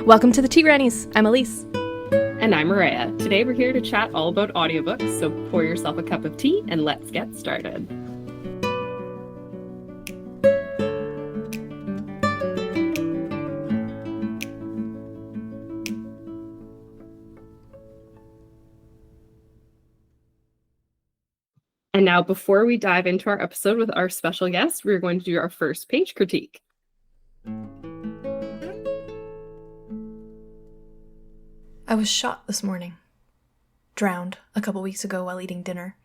Welcome to the Tea Grannies. I'm Elise. And I'm Maria. Today we're here to chat all about audiobooks, so pour yourself a cup of tea and let's get started. And now, before we dive into our episode with our special guest, we're going to do our first page critique. I was shot this morning. Drowned a couple weeks ago while eating dinner.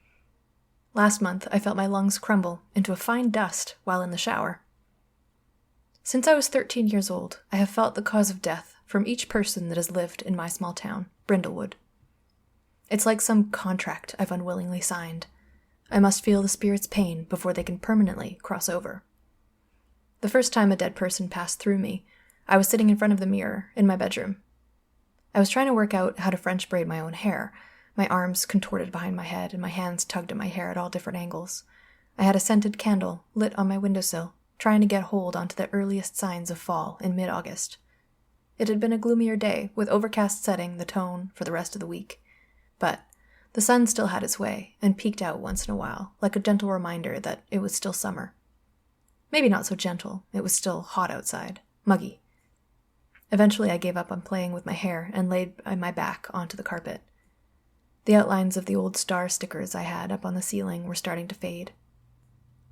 Last month, I felt my lungs crumble into a fine dust while in the shower. Since I was 13 years old, I have felt the cause of death from each person that has lived in my small town, Brindlewood. It's like some contract I've unwillingly signed. I must feel the spirit's pain before they can permanently cross over. The first time a dead person passed through me, I was sitting in front of the mirror in my bedroom. I was trying to work out how to French braid my own hair, my arms contorted behind my head and my hands tugged at my hair at all different angles. I had a scented candle lit on my windowsill, trying to get hold onto the earliest signs of fall in mid-August. It had been a gloomier day, with overcast setting the tone for the rest of the week. But the sun still had its way and peeked out once in a while, like a gentle reminder that it was still summer. Maybe not so gentle, it was still hot outside, muggy. Eventually I gave up on playing with my hair and laid my back onto the carpet. The outlines of the old star stickers I had up on the ceiling were starting to fade.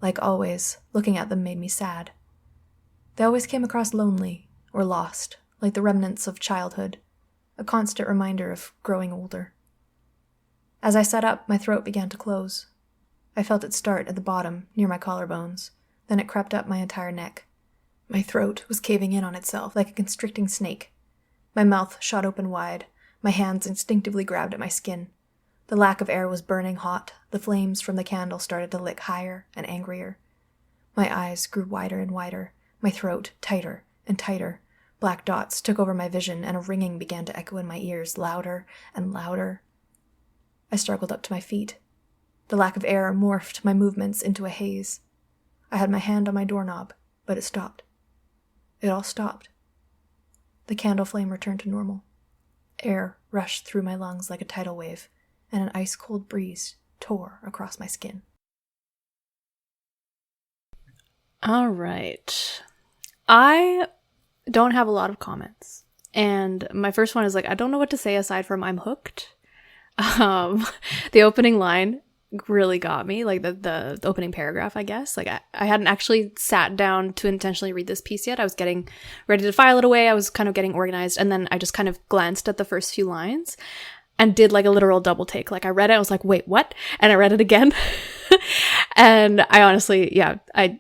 Like always, looking at them made me sad. They always came across lonely or lost, like the remnants of childhood, a constant reminder of growing older. As I sat up, my throat began to close. I felt it start at the bottom, near my collarbones, then it crept up my entire neck. My throat was caving in on itself like a constricting snake. My mouth shot open wide. My hands instinctively grabbed at my skin. The lack of air was burning hot. The flames from the candle started to lick higher and angrier. My eyes grew wider and wider. My throat tighter and tighter. Black dots took over my vision, and a ringing began to echo in my ears, louder and louder. I struggled up to my feet. The lack of air morphed my movements into a haze. I had my hand on my doorknob, but it stopped. It all stopped. The candle flame returned to normal. Air rushed through my lungs like a tidal wave, and an ice-cold breeze tore across my skin. All right. I don't have a lot of comments. And my first one is I don't know what to say aside from I'm hooked. The opening line really got me, the opening paragraph, I guess. I hadn't actually sat down to intentionally read this piece yet. I was getting ready to file it away. I was kind of getting organized, and then I just kind of glanced at the first few lines and did a literal double take. I read it, I was like, wait, what? And I read it again. And I honestly, I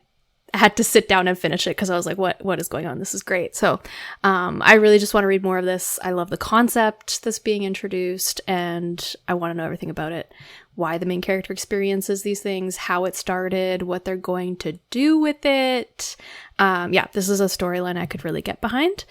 had to sit down and finish it because I was like, what is going on? This is great. So I really just want to read more of this. I love the concept that's being introduced, and I want to know everything about it. Why the main character experiences these things, how it started, what they're going to do with it. This is a storyline I could really get behind.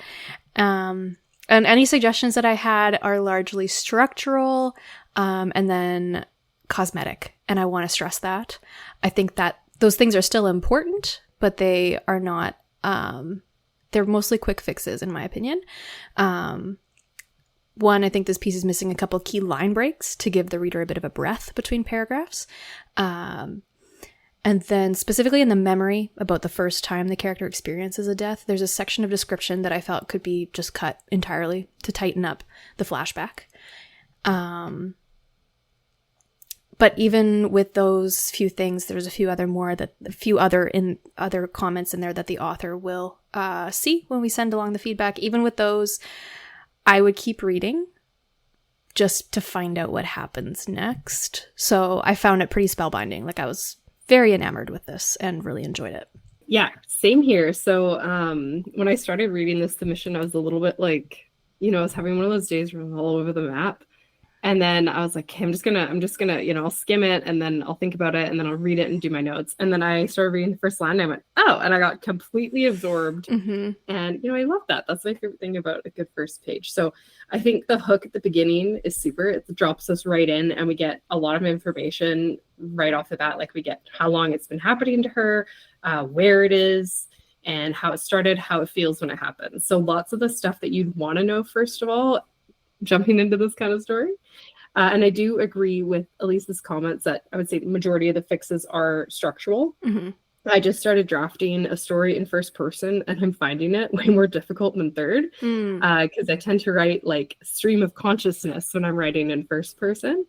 And any suggestions that I had are largely structural and then cosmetic. And I want to stress that. I think that those things are still important, but they are not, they're mostly quick fixes in my opinion. One, I think this piece is missing a couple key line breaks to give the reader a bit of a breath between paragraphs. And then specifically in the memory about the first time the character experiences a death, there's a section of description that I felt could be just cut entirely to tighten up the flashback. But even with those few things, there's a few other comments in there that the author will see when we send along the feedback. Even with those, I would keep reading just to find out what happens next. So I found it pretty spellbinding. I was very enamored with this and really enjoyed it. Yeah, same here. So when I started reading this submission, I was a little bit I was having one of those days where I was all over the map. And then I was like, hey, I'm just gonna, I'll skim it and then I'll think about it and then I'll read it and do my notes. And then I started reading the first line and I went, oh, and I got completely absorbed. Mm-hmm. And, I love that. That's my favorite thing about a good first page. So I think the hook at the beginning is super. It drops us right in and we get a lot of information right off the bat. We get how long it's been happening to her, where it is, and how it started, how it feels when it happens. So lots of the stuff that you'd want to know, first of all, jumping into this kind of story. And I do agree with Elise's comments that I would say the majority of the fixes are structural. Mm-hmm. I just started drafting a story in first person, and I'm finding it way more difficult than third, because I tend to write like stream of consciousness when I'm writing in first person.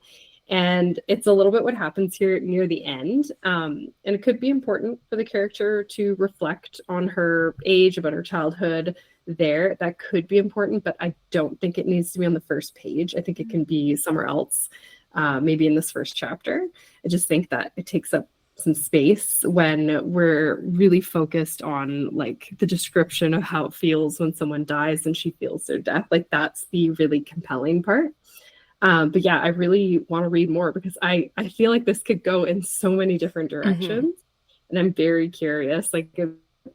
And it's a little bit what happens here near the end. And it could be important for the character to reflect on her age, about her childhood there. That could be important, but I don't think it needs to be on the first page. I think it can be somewhere else, maybe in this first chapter. I just think that it takes up some space when we're really focused on like the description of how it feels when someone dies and she feels their death. Like that's the really compelling part. But yeah, I really want to read more because I feel like this could go in so many different directions. And I'm very curious. Like it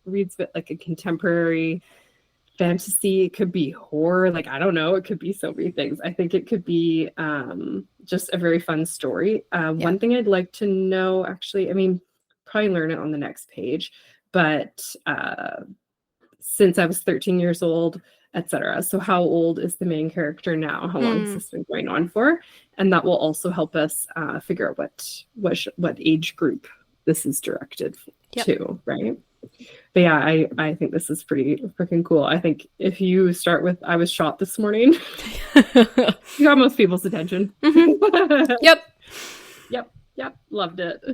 reads a bit like a contemporary fantasy. It could be horror. Like, I don't know. It could be so many things. I think it could be just a very fun story. One thing I'd like to know, actually, I mean, probably learn it on the next page, but since I was 13 years old, etc. So how old is the main character now? How long has this been going on for? And that will also help us figure out what age group this is directed to, right? But yeah, I think this is pretty freaking cool. I think if you start with I was shot this morning, you got most people's attention. Yep. Loved it.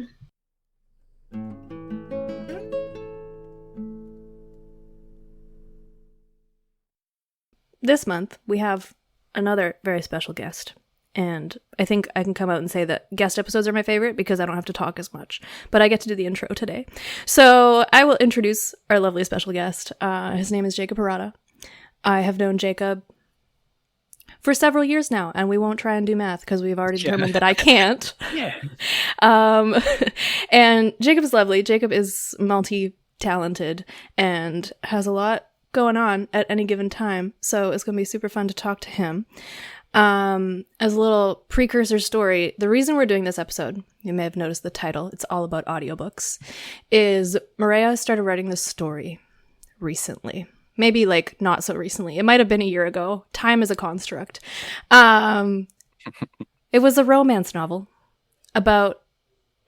This month, we have another very special guest. And I think I can come out and say that guest episodes are my favorite because I don't have to talk as much. But I get to do the intro today. So I will introduce our lovely special guest. His name is Jacob Harada. I have known Jacob for several years now, and we won't try and do math because we've already determined that I can't. And Jacob is lovely. Jacob is multi-talented and has a lot going on at any given time. So it's going to be super fun to talk to him. As a little precursor story, the reason we're doing this episode, you may have noticed the title, it's all about audiobooks, is Maria started writing this story recently. Maybe like not so recently. It might have been a year ago. Time is a construct. It was a romance novel about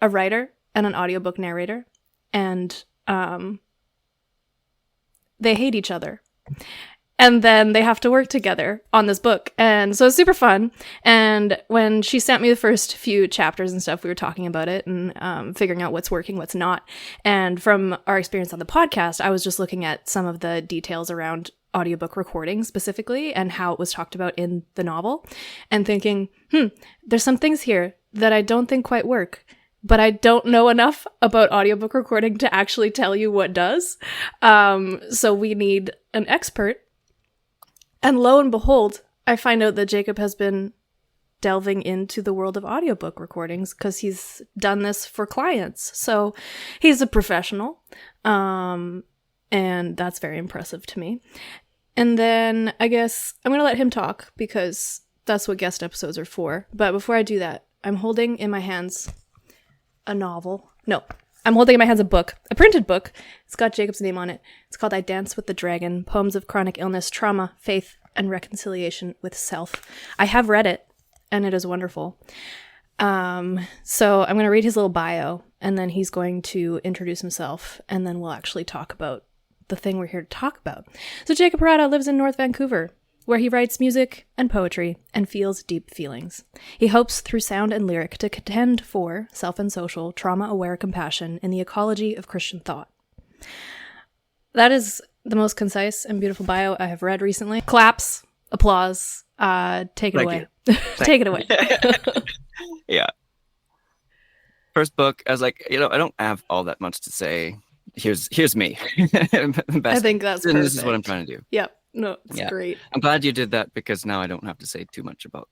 a writer and an audiobook narrator, and they hate each other. And then they have to work together on this book. And so it's super fun. And when she sent me the first few chapters and stuff, we were talking about it and figuring out what's working, what's not. And from our experience on the podcast, I was just looking at some of the details around audiobook recording specifically and how it was talked about in the novel and thinking, there's some things here that I don't think quite work. But I don't know enough about audiobook recording to actually tell you what does. So we need an expert. And lo and behold, I find out that Jacob has been delving into the world of audiobook recordings because he's done this for clients. So he's a professional. And that's very impressive to me. And then I guess I'm going to let him talk because that's what guest episodes are for. But before I do that, I'm holding in my hands a novel. No, I'm holding in my hands a book, a printed book. It's got Jacob's name on it. It's called I Dance with the Dragon, Poems of Chronic Illness, Trauma, Faith, and Reconciliation with Self. I have read it, and it is wonderful. So I'm going to read his little bio, and then he's going to introduce himself, and then we'll actually talk about the thing we're here to talk about. So Jacob Harada lives in North Vancouver, where he writes music and poetry and feels deep feelings. He hopes through sound and lyric to contend for self and social, trauma-aware compassion in the ecology of Christian thought. That is the most concise and beautiful bio I have read recently. Claps, applause, take it away. Take it away. Yeah. First book, I was like, I don't have all that much to say. Here's me. I think that's perfect. This is what I'm trying to do. Yep. No, it's great. I'm glad you did that because now I don't have to say too much about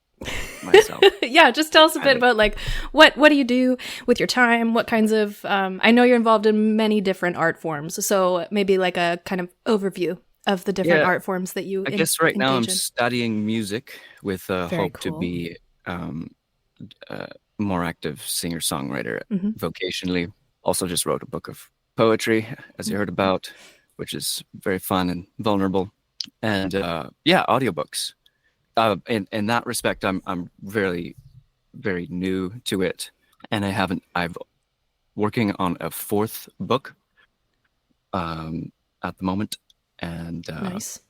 myself. Yeah, just tell us a bit about like what do you do with your time? What kinds of I know you're involved in many different art forms, so maybe like a kind of overview of the different art forms that you I guess right now I'm in. studying music with hope to be a more active singer-songwriter vocationally. Also just wrote a book of poetry, as you heard about, which is very fun and vulnerable. And yeah, audiobooks. In that respect, I'm very, very new to it, and I've working on a fourth book at the moment, and Nice.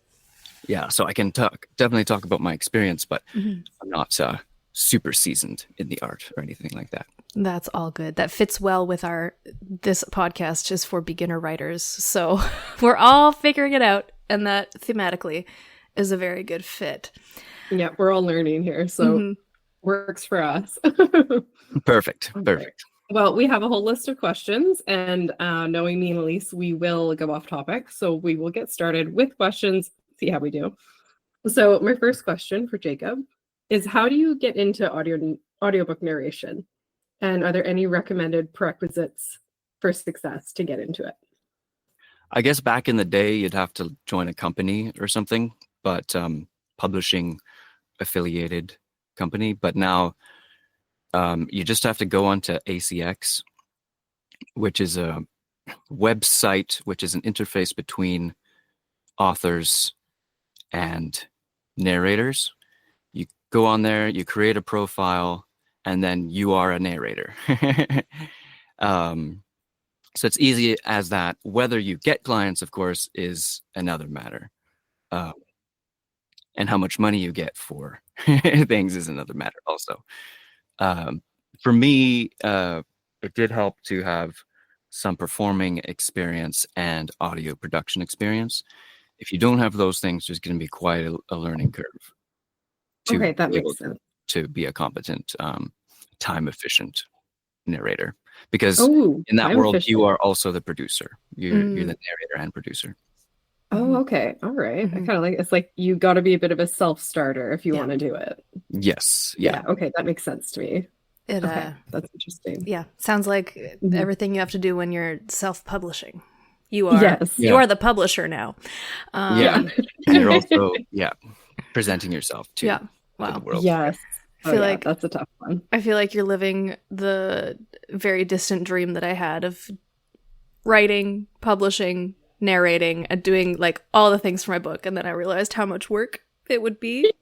yeah, so I can definitely talk about my experience, but Mhm. I'm not super seasoned in the art or anything like that. That's all good. That fits well with this podcast is for beginner writers. So we're all figuring it out, and that thematically is a very good fit. Yeah, we're all learning here, so Mhm. works for us. Perfect. Okay. Well, we have a whole list of questions, and knowing me and Elise, we will go off topic. So we will get started with questions, see how we do. So my first question for Jacob is, how do you get into audiobook narration? And are there any recommended prerequisites for success to get into it? I guess back in the day, you'd have to join a company or something, but publishing affiliated company. But now you just have to go onto ACX, which is a website, which is an interface between authors and narrators. You go on there, you create a profile, and then you are a narrator. So it's easy as that. Whether you get clients, of course, is another matter. And how much money you get for things is another matter also. For me, it did help to have some performing experience and audio production experience. If you don't have those things, there's going to be quite a learning curve to Okay, that be able makes sense. to be a competent, time efficient narrator. Because Oh, in that time world, efficient. you are also the producer. You're the narrator and producer. Oh, okay. All right. I Mhm. kind of like it's like you got to be a bit of a self-starter if you Yeah. want to do it. Yes. Yeah. Okay, that makes sense to me. It Okay, that's interesting. yeah, sounds like Mhm. everything you have to do when you're self-publishing. You are Yes. you Yeah. are the publisher now. Yeah. And you're also, presenting yourself to Yeah. the Wow. world. Yes. I feel like that's a tough one. I feel like you're living the very distant dream that I had of writing, publishing, narrating, and doing like all the things for my book. And then I realized how much work it would be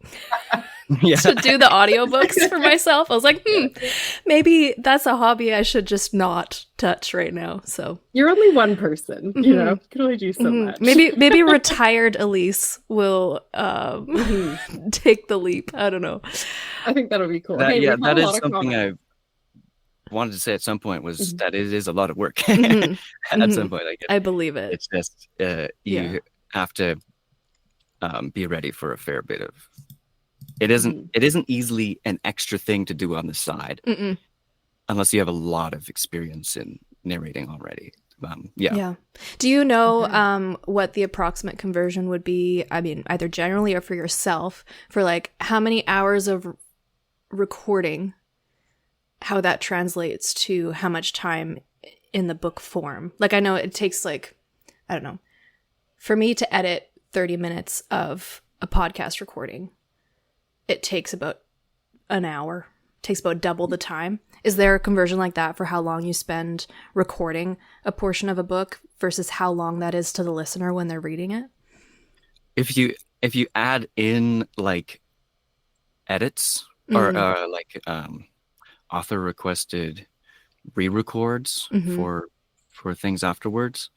Yeah. to do the audiobooks for myself. I was like, maybe that's a hobby I should just not touch right now. So You're only one person, you know. You can only do so much. maybe retired Elise will Mhm. take the leap. I don't know. I think that'll be cool. That, Hey, we have that a is lot of something comments. I wanted to say at some point was Mhm. that it is a lot of work. Mhm. At some point, I believe it. it's just you have to be ready for a fair bit of. It isn't easily an extra thing to do on the side unless you have a lot of experience in narrating already. Yeah. Do you know Okay. what the approximate conversion would be? I mean, either generally or for yourself, for like how many hours of recording, how that translates to how much time in the book form. Like I know it takes like, I don't know, for me to edit 30 minutes of a podcast recording, it takes about an hour. It takes about double the time. Is there a conversion like that for how long you spend recording a portion of a book versus how long that is to the listener when they're reading it? If you add in like edits or like author requested re-records for things afterwards,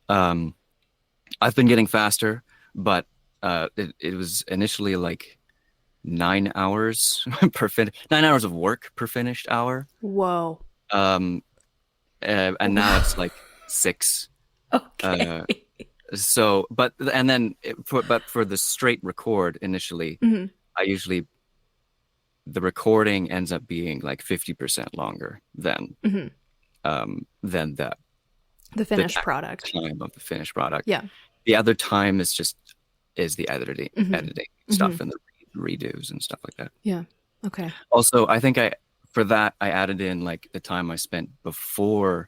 I've been getting faster, but it was initially like 9 hours 9 hours of work per finished hour. Whoa. And now it's like 6. Okay. So, but for the straight record initially, I usually the recording ends up being like 50% longer than The finished product. time of the finished product. Yeah. The other time is the editing stuff and the redos and stuff like that. Yeah. Okay. Also, I think I added in like the time I spent before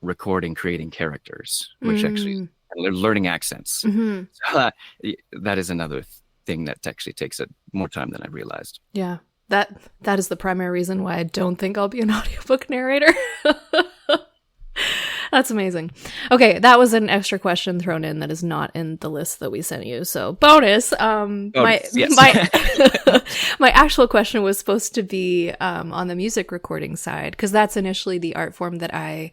recording, creating characters, which actually learning accents. So, that is another thing that actually takes more time than I realized. Yeah. That is the primary reason why I don't think I'll be an audiobook narrator. That's amazing. Okay, that was an extra question thrown in that is not in the list that we sent you. So bonus. Yes. My actual question was supposed to be on the music recording side, because that's initially the art form that I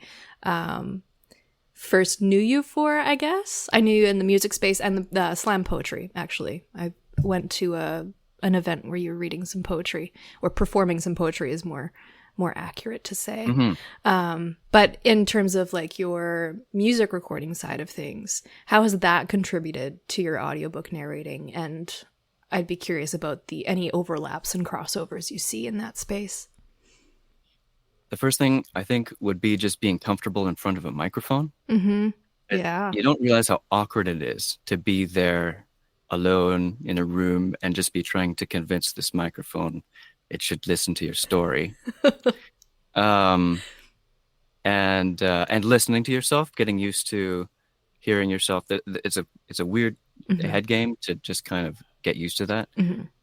first knew you for, I guess. I knew you in the music space and the slam poetry, actually. I went to an event where you were reading some poetry, or performing some poetry is more accurate to say. Mm-hmm. But in terms of like your music recording side of things, how has that contributed to your audiobook narrating? And I'd be curious about any overlaps and crossovers you see in that space. The first thing I think would be just being comfortable in front of a microphone. Mm-hmm. Yeah. You don't realize how awkward it is to be there alone in a room and just be trying to convince this microphone it should listen to your story. And listening to yourself, getting used to hearing yourself. It's a weird head game to just kind of get used to that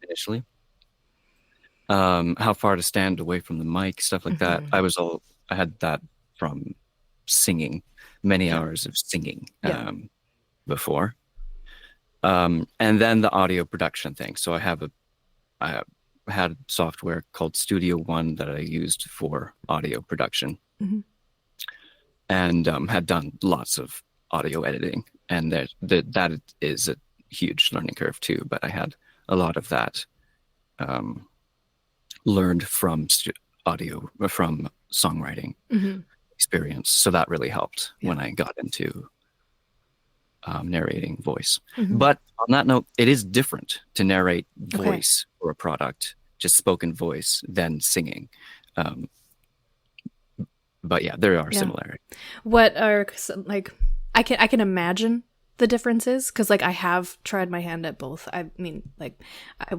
initially. How far to stand away from the mic, stuff like that. I had that from singing, many hours of singing before. And then the audio production thing. So I had software called Studio One that I used for audio production, and had done lots of audio editing, and that is a huge learning curve too. But I had a lot of that learned from from songwriting experience, so that really helped when I got into narrating voice. But on that note, it is different to narrate voice for a product, just spoken voice, than singing. But yeah, there are similarities. What are like? I can imagine the differences, because like I have tried my hand at both. I mean, like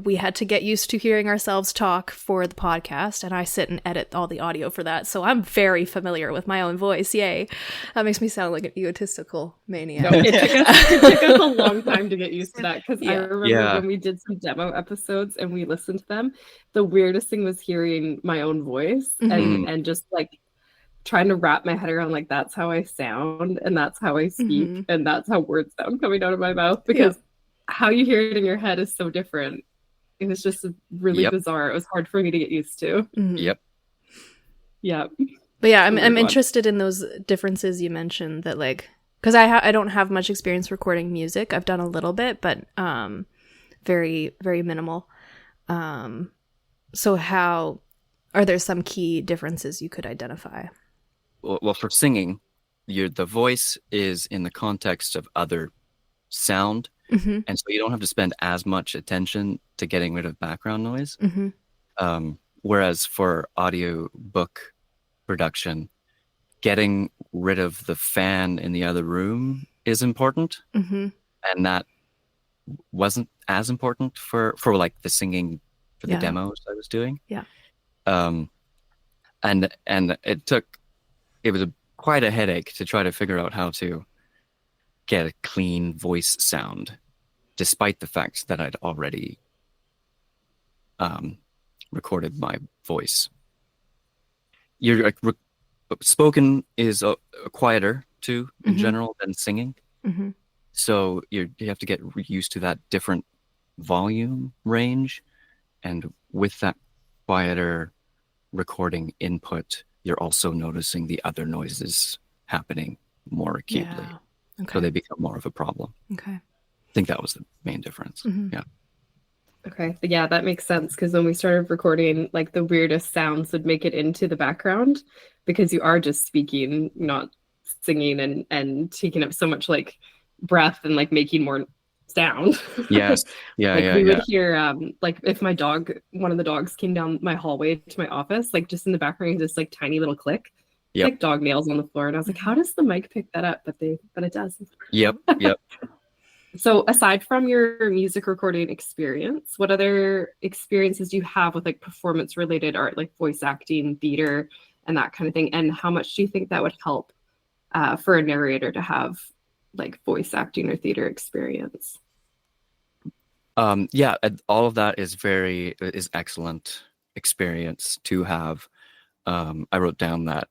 we had to get used to hearing ourselves talk for the podcast, and I sit and edit all the audio for that, so I'm very familiar with my own voice. Yay. That makes me sound like an egotistical maniac. No, it took us a long time to get used to that, because I remember when we did some demo episodes and we listened to them, the weirdest thing was hearing my own voice and just like trying to wrap my head around, like, that's how I sound and that's how I speak and that's how words sound coming out of my mouth, because how you hear it in your head is so different. It was just really bizarre. It was hard for me to get used to. But yeah, I'm interested in those differences you mentioned, that like, because I don't have much experience recording music. I've done a little bit, but very, very minimal. So how are there some key differences you could identify? Well, for singing, the voice is in the context of other sound, and so you don't have to spend as much attention to getting rid of background noise. Whereas for audio book production, getting rid of the fan in the other room is important, and that wasn't as important for like the singing for the demos I was doing. And it was quite a headache to try to figure out how to get a clean voice sound, despite the fact that I'd already recorded my voice. Spoken is quieter too in general than singing, so you have to get used to that different volume range, and with that quieter recording input, you're also noticing the other noises happening more acutely. So they become more of a problem. I think that was the main difference. Okay. Yeah, that makes sense, because when we started recording, like the weirdest sounds would make it into the background, because you are just speaking, not singing, and taking up so much like breath and like making more sound. Yes. We would hear like if one of the dogs came down my hallway to my office, like just in the background, this like tiny little click, like dog nails on the floor, and I was like, how does the mic pick that up? But it does. Yep. So aside from your music recording experience, what other experiences do you have with like performance related art, like voice acting, theater, and that kind of thing? And how much do you think that would help for a narrator to have like voice acting or theater experience? All of that is excellent experience to have. I wrote down that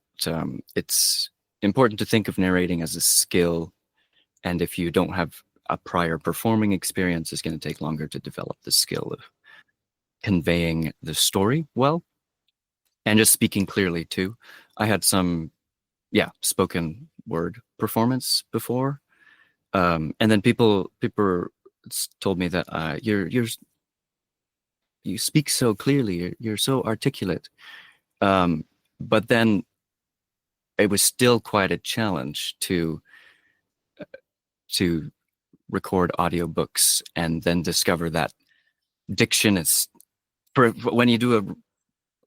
it's important to think of narrating as a skill, and if you don't have a prior performing experience, it's going to take longer to develop the skill of conveying the story well and just speaking clearly too. I had some spoken word performance before, and then people told me that you speak so clearly, you're so articulate, but then it was still quite a challenge to record audiobooks and then discover that diction is, for when you do a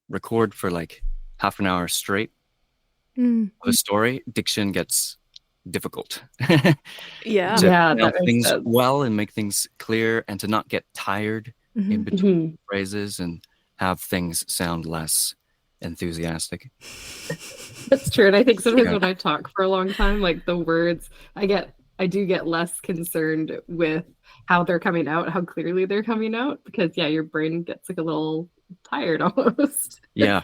record for like half an hour straight Mm. of a story, diction gets difficult. Yeah. To Yeah, pronounce that makes things sense. well and make things clear, and to not get tired in Mhm. between phrases and have things sound less enthusiastic. That's true. And I think sometimes Yeah. when I talk for a long time, like the words, I do get less concerned with how they're coming out, how clearly they're coming out, because your brain gets like a little tired almost. Yeah.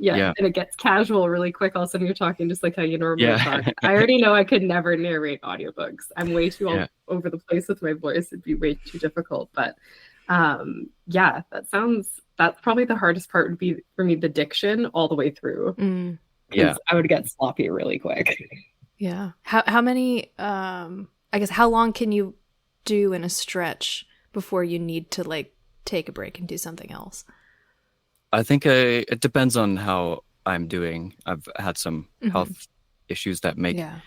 And it gets casual really quick. All of a sudden you're talking just like how you normally Yeah. talk. I already know I could never narrate audiobooks. I'm way too all Yeah. over the place with my voice. It'd be way too difficult. But that's probably the hardest part would be for me, the diction all the way through. Mm. Yeah. I would get sloppy really quick. Yeah. How many I guess how long can you do in a stretch before you need to like take a break and do something else? I think it depends on how I'm doing. I've had some Mhm. health issues that make Yeah.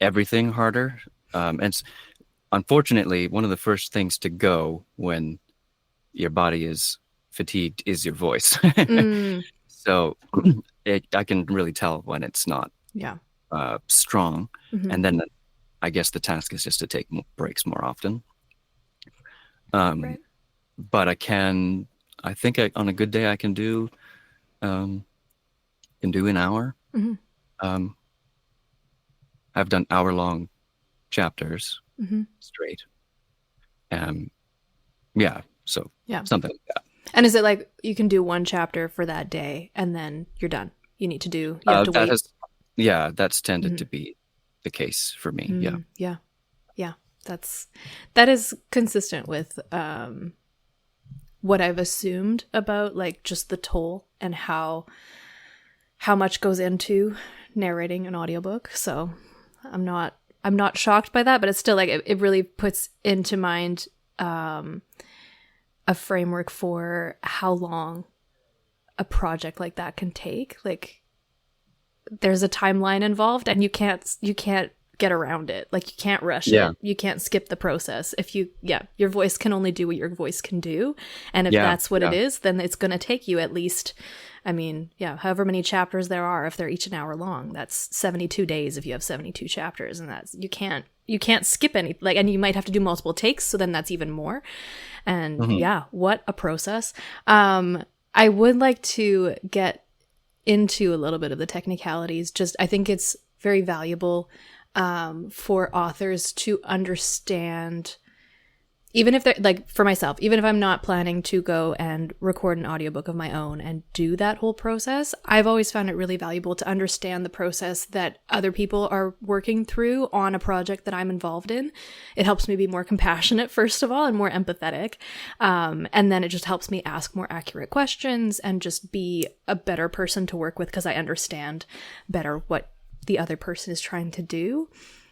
everything harder. And unfortunately, one of the first things to go when your body is fatigued is your voice. Mm. So I can really tell when it's not Yeah. strong. Mhm. And then I guess the task is just to take breaks more often. Right. But I think on a good day, I can do an hour. Mhm. I've done hour-long chapters Mhm. straight. So Yeah. something like that. And is it like you can do one chapter for that day and then you're done? You have to wait. That's tended Mhm. to be the case for me. Yeah. Yeah. That is consistent with what I've assumed about like just the toll and how much goes into narrating an audiobook. So I'm not shocked by that, but it's still like it really puts into mind a framework for how long a project like that can take. Like there's a timeline involved and you can't get around it. Like you can't rush it. You can't skip the process. Your voice can only do what your voice can do. And if that's what it is, then it's going to take you at least, however many chapters there are, if they're each an hour long, that's 72 days if you have 72 chapters. And that's, you can't skip any, like, and you might have to do multiple takes. So then that's even more. And what a process. I would like to get into a little bit of the technicalities. Just, I think it's very valuable for authors to understand, even if they're like, for myself, even if I'm not planning to go and record an audiobook of my own and do that whole process, I've always found it really valuable to understand the process that other people are working through on a project that I'm involved in. It helps me be more compassionate, first of all, and more empathetic. And then it just helps me ask more accurate questions and just be a better person to work with because I understand better what the other person is trying to do.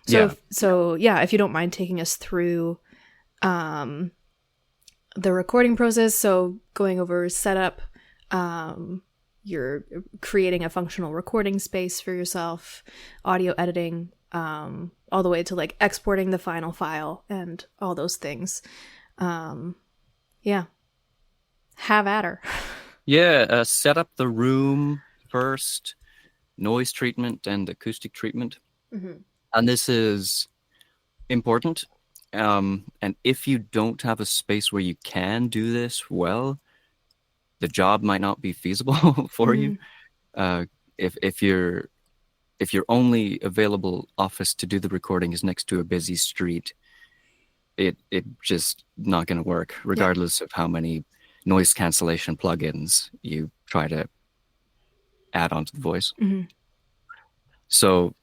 If you don't mind taking us through the recording process, so going over setup, you're creating a functional recording space for yourself, audio editing, all the way to like exporting the final file and all those things. Have at her. Set up the room first, noise treatment and acoustic treatment. And this is important. And if you don't have a space where you can do this well, the job might not be feasible for you. If your only available office to do the recording is next to a busy street, it just not going to work, regardless of how many noise cancellation plugins you try to add onto the voice. So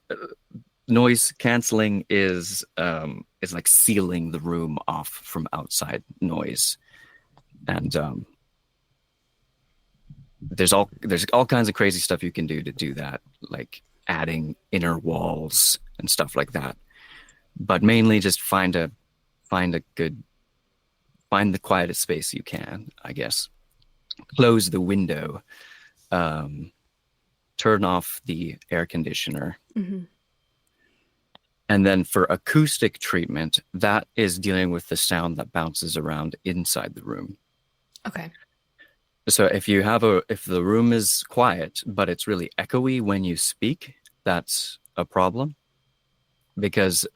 noise canceling is like sealing the room off from outside noise, and there's all kinds of crazy stuff you can do that, like adding inner walls and stuff like that. But mainly just find the quietest space you can, I guess. Close the window, turn off the air conditioner. Mm-hmm. And then for acoustic treatment, that is dealing with the sound that bounces around inside the room. Okay. So if the room is quiet, but it's really echoey when you speak, that's a problem, because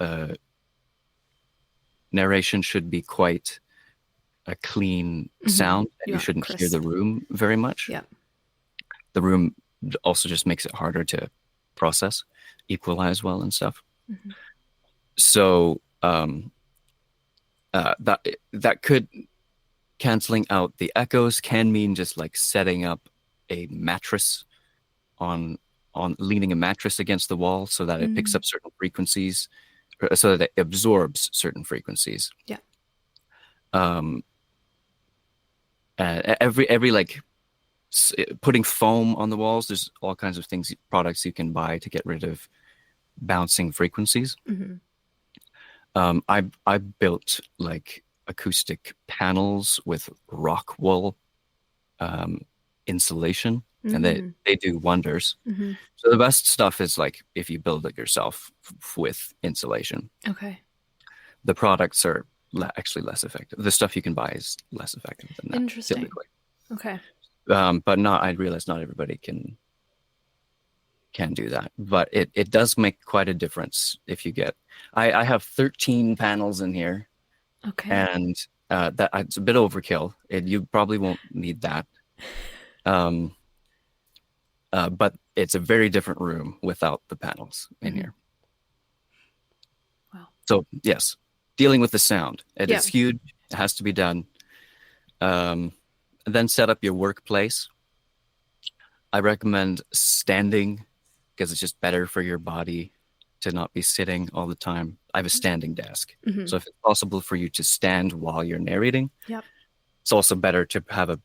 narration should be quite a clean sound. You You shouldn't hear the crisp. room very much. Yeah. The room also just makes it harder to process, equalize well and stuff. Mm-hmm. So that could, canceling out the echoes can mean just like setting up a mattress on leaning a mattress against the wall so that it picks up certain frequencies, so that it absorbs certain frequencies. Yeah. Every like putting foam on the walls, there's all kinds of products you can buy to get rid of bouncing frequencies. Mm-hmm. I built like acoustic panels with rock wool insulation, and they do wonders. Mm-hmm. So the best stuff is like if you build it yourself with insulation. Okay. The products are actually less effective. The stuff you can buy is less effective than that. Interesting. Typically. Okay. But I realize not everybody can do that. But it does make quite a difference if you get. I have 13 panels in here. Okay. And that it's a bit overkill. You probably won't need that. But it's a very different room without the panels in here. Wow. So yes, dealing with the sound. It is huge. It has to be done. Then set up your workplace. I recommend standing because it's just better for your body to not be sitting all the time. I have a standing desk. Mm-hmm. So if it's possible for you to stand while you're narrating, Yep. it's also better to have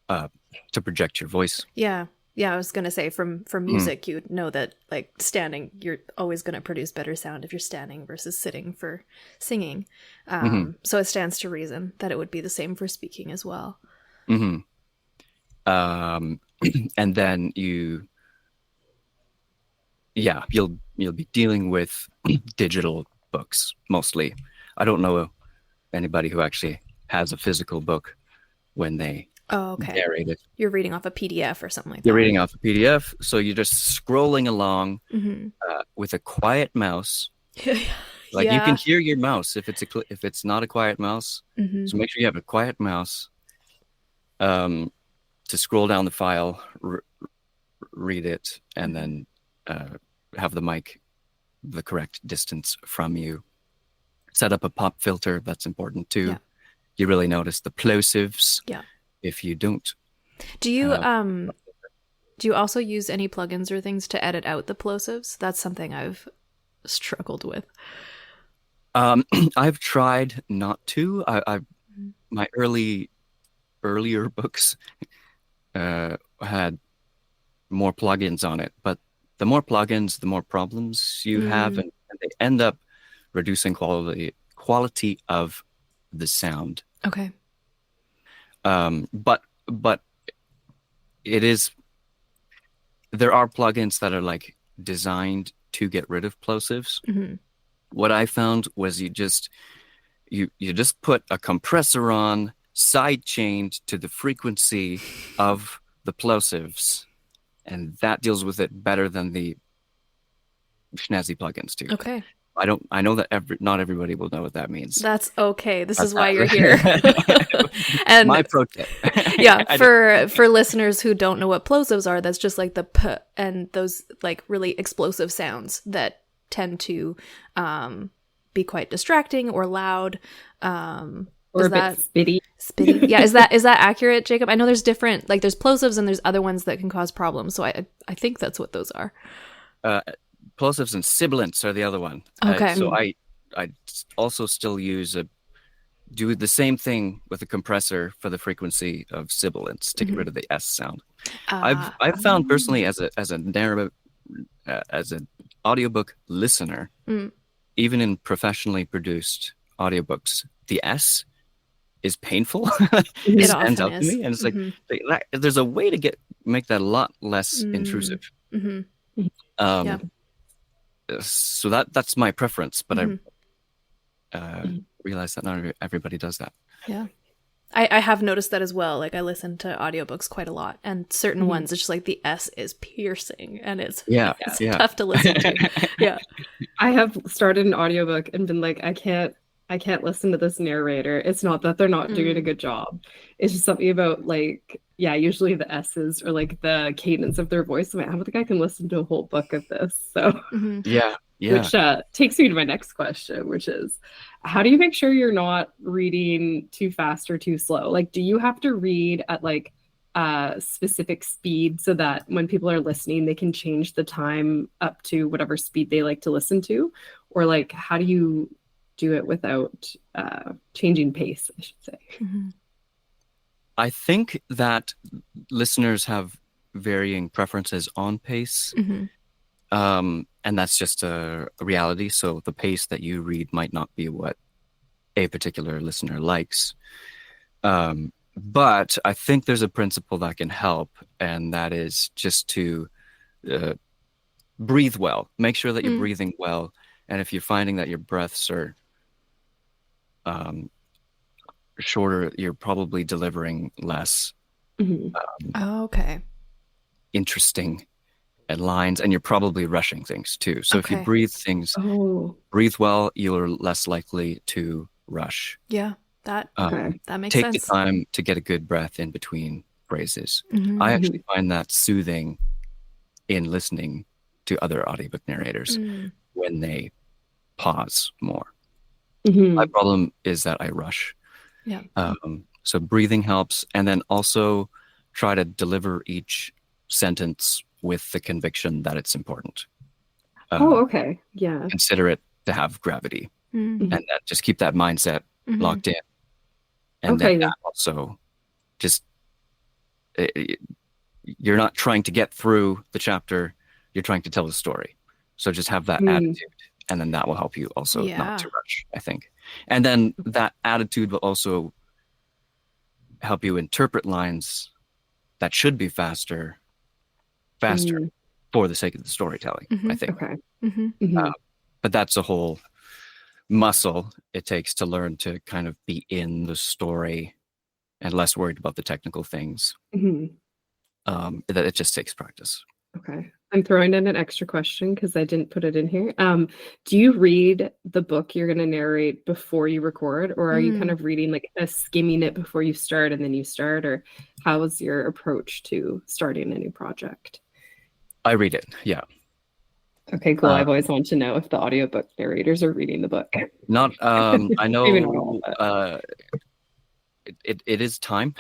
to project your voice. Yeah. Yeah, I was going to say from music, you know that like standing, you're always going to produce better sound if you're standing versus sitting for singing. So it stands to reason that it would be the same for speaking as well. Mm-hmm. And then you'll be dealing with digital books mostly. I don't know anybody who actually has a physical book when they narrate it. You're reading off a PDF or something like that. You're reading off a PDF, so you're just scrolling along with a quiet mouse. Like you can hear your mouse if it's not a quiet mouse. So make sure you have a quiet mouse to scroll down the file, read it, and then have the mic the correct distance from you. Set up a pop filter. That's important too. Yeah. You really notice the plosives. Yeah. If you don't. Do you also use any plugins or things to edit out the plosives? That's something I've struggled with. I've tried not to. My earlier books had more plugins on it, but the more plugins, the more problems you have, and they end up reducing quality of the sound. Okay. But there are plugins that are like designed to get rid of plosives. What I found was you just put a compressor on, side chained to the frequency of the plosives, and that deals with it better than the snazzy plugins do. Okay. I know that not everybody will know what that means. That's okay. This is why you're here. And my pro tip. Yeah, for listeners who don't know what plosives are, that's just like the p and those like really explosive sounds that tend to be quite distracting or loud. Or a bit spitty. Spitty. Yeah, is that accurate, Jacob? I know there's different, like there's plosives and there's other ones that can cause problems. So I think that's what those are. Plosives and sibilants are the other one. Okay. So I also still do the same thing with a compressor for the frequency of sibilants to get rid of the S sound. I've found personally as an audiobook listener, even in professionally produced audiobooks, the S is painful. It stands out to me, and it's like there's a way to make that a lot less intrusive. Yeah. So that's my preference, but I realize that not everybody does that. Yeah. I have noticed that as well. Like I listen to audiobooks quite a lot, and certain ones it's just like the S is piercing and it's tough to listen to. Yeah. I have started an audiobook and been like, I can't listen to this narrator. It's not that they're not doing a good job. It's just something about like, usually the S's or like the cadence of their voice. I don't think I can listen to a whole book of this. So yeah. Which takes me to my next question, which is, how do you make sure you're not reading too fast or too slow? Like, do you have to read at like a specific speed so that when people are listening, they can change the time up to whatever speed they like to listen to? Or like, how do you do it without changing pace, I should say? I think that listeners have varying preferences on pace. And that's just a reality. So the pace that you read might not be what a particular listener likes. But I think there's a principle that can help, and that is just to breathe well. Make sure that you're breathing well. And if you're finding that your breaths are shorter, you're probably delivering less interesting lines, and you're probably rushing things too. So if you breathe well, you're less likely to rush. Yeah, that makes sense. Take the time to get a good breath in between phrases. I actually find that soothing in listening to other audiobook narrators when they pause more. My problem is that I rush. Yeah. So breathing helps, and then also try to deliver each sentence with the conviction that it's important. Consider it to have gravity, and that just keep that mindset locked in. And then that also just you're not trying to get through the chapter, you're trying to tell the story. So just have that attitude, and then that will help you also not to rush, I think. And then that attitude will also help you interpret lines that should be faster for the sake of the storytelling, I think. But that's a whole muscle it takes to learn to kind of be in the story and less worried about the technical things. That it just takes practice. Okay. I'm throwing in an extra question because I didn't put it in here. Do you read the book you're going to narrate before you record, or are you kind of reading like skimming it before you start and then you start, or how is your approach to starting a new project? I read it. Yeah. Okay, cool. I've always wanted to know if the audiobook narrators are reading the book. Not, I know, Maybe not all, it is time.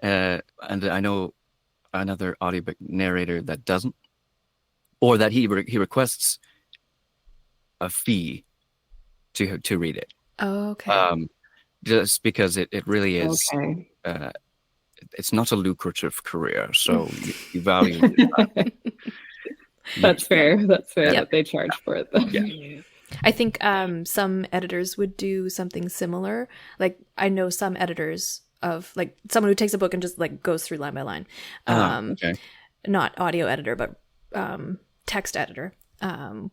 And I know another audiobook narrator that doesn't, or that he requests a fee to read it. Just because it really is, it's not a lucrative career, so you value that. That's fair. That's fair that they charge for it, though. I think some editors would do something similar. Like I know some editors of like someone who takes a book and just like goes through line by line. Not audio editor, but text editor,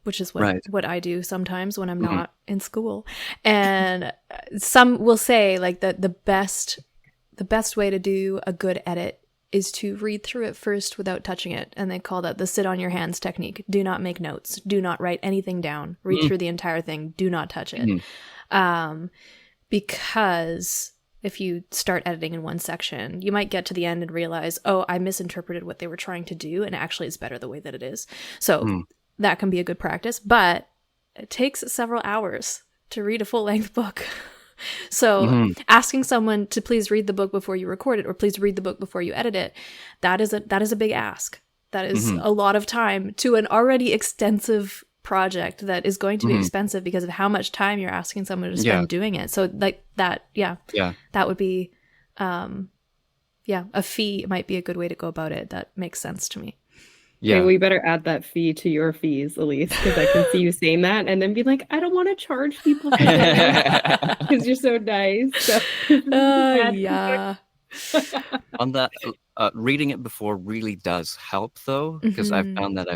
which is what I do sometimes when I'm not in school. And some will say like that the best way to do a good edit is to read through it first without touching it. And they call that the sit on your hands technique. Do not make notes. Do not write anything down. Read through the entire thing. Do not touch it. Because if you start editing in one section, you might get to the end and realize, oh, I misinterpreted what they were trying to do. And actually it's better the way that it is. So that can be a good practice, but it takes several hours to read a full length book. So asking someone to please read the book before you record it, or please read the book before you edit it, that is a big ask. That is a lot of time to an already extensive project that is going to be expensive because of how much time you're asking someone to spend doing it. So like that, that would be, a fee might be a good way to go about it. That makes sense to me. Yeah, we better add that fee to your fees, Elise, because I can see you saying that and then be like, I don't want to charge people for that because you're so nice. So, yeah. On that, reading it before really does help, though, because I've found that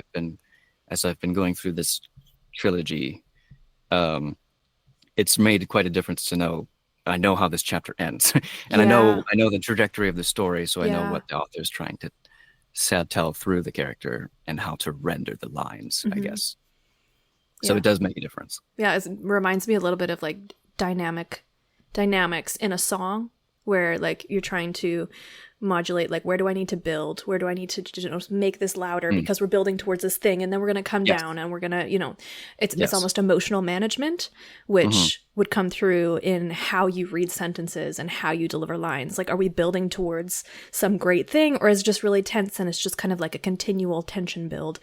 as I've been going through this trilogy, it's made quite a difference to know. I know how this chapter ends, and I know the trajectory of the story, so I know what the author is trying to tell through the character and how to render the lines, I guess. So it does make a difference. Yeah, it reminds me a little bit of like dynamics in a song, where like you're trying to modulate, like, where do I need to build? Where do I need to make this louder because we're building towards this thing, and then we're going to come down, and we're going to, it's almost emotional management, which would come through in how you read sentences and how you deliver lines. Like, are we building towards some great thing, or is it just really tense and it's just kind of like a continual tension build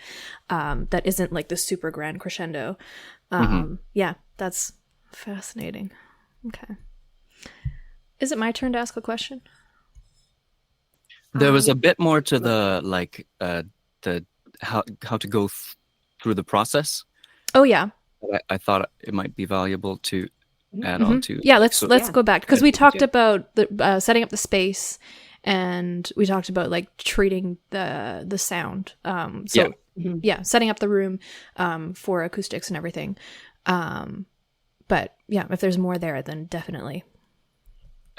that isn't like the super grand crescendo? Yeah, that's fascinating. Okay. Is it my turn to ask a question? There was a bit more to the like the how to go through the process. Oh yeah. I thought it might be valuable to add on to. Yeah, let's go back, because we talked about the setting up the space, and we talked about like treating the sound. Setting up the room for acoustics and everything. But yeah, if there's more there, then definitely.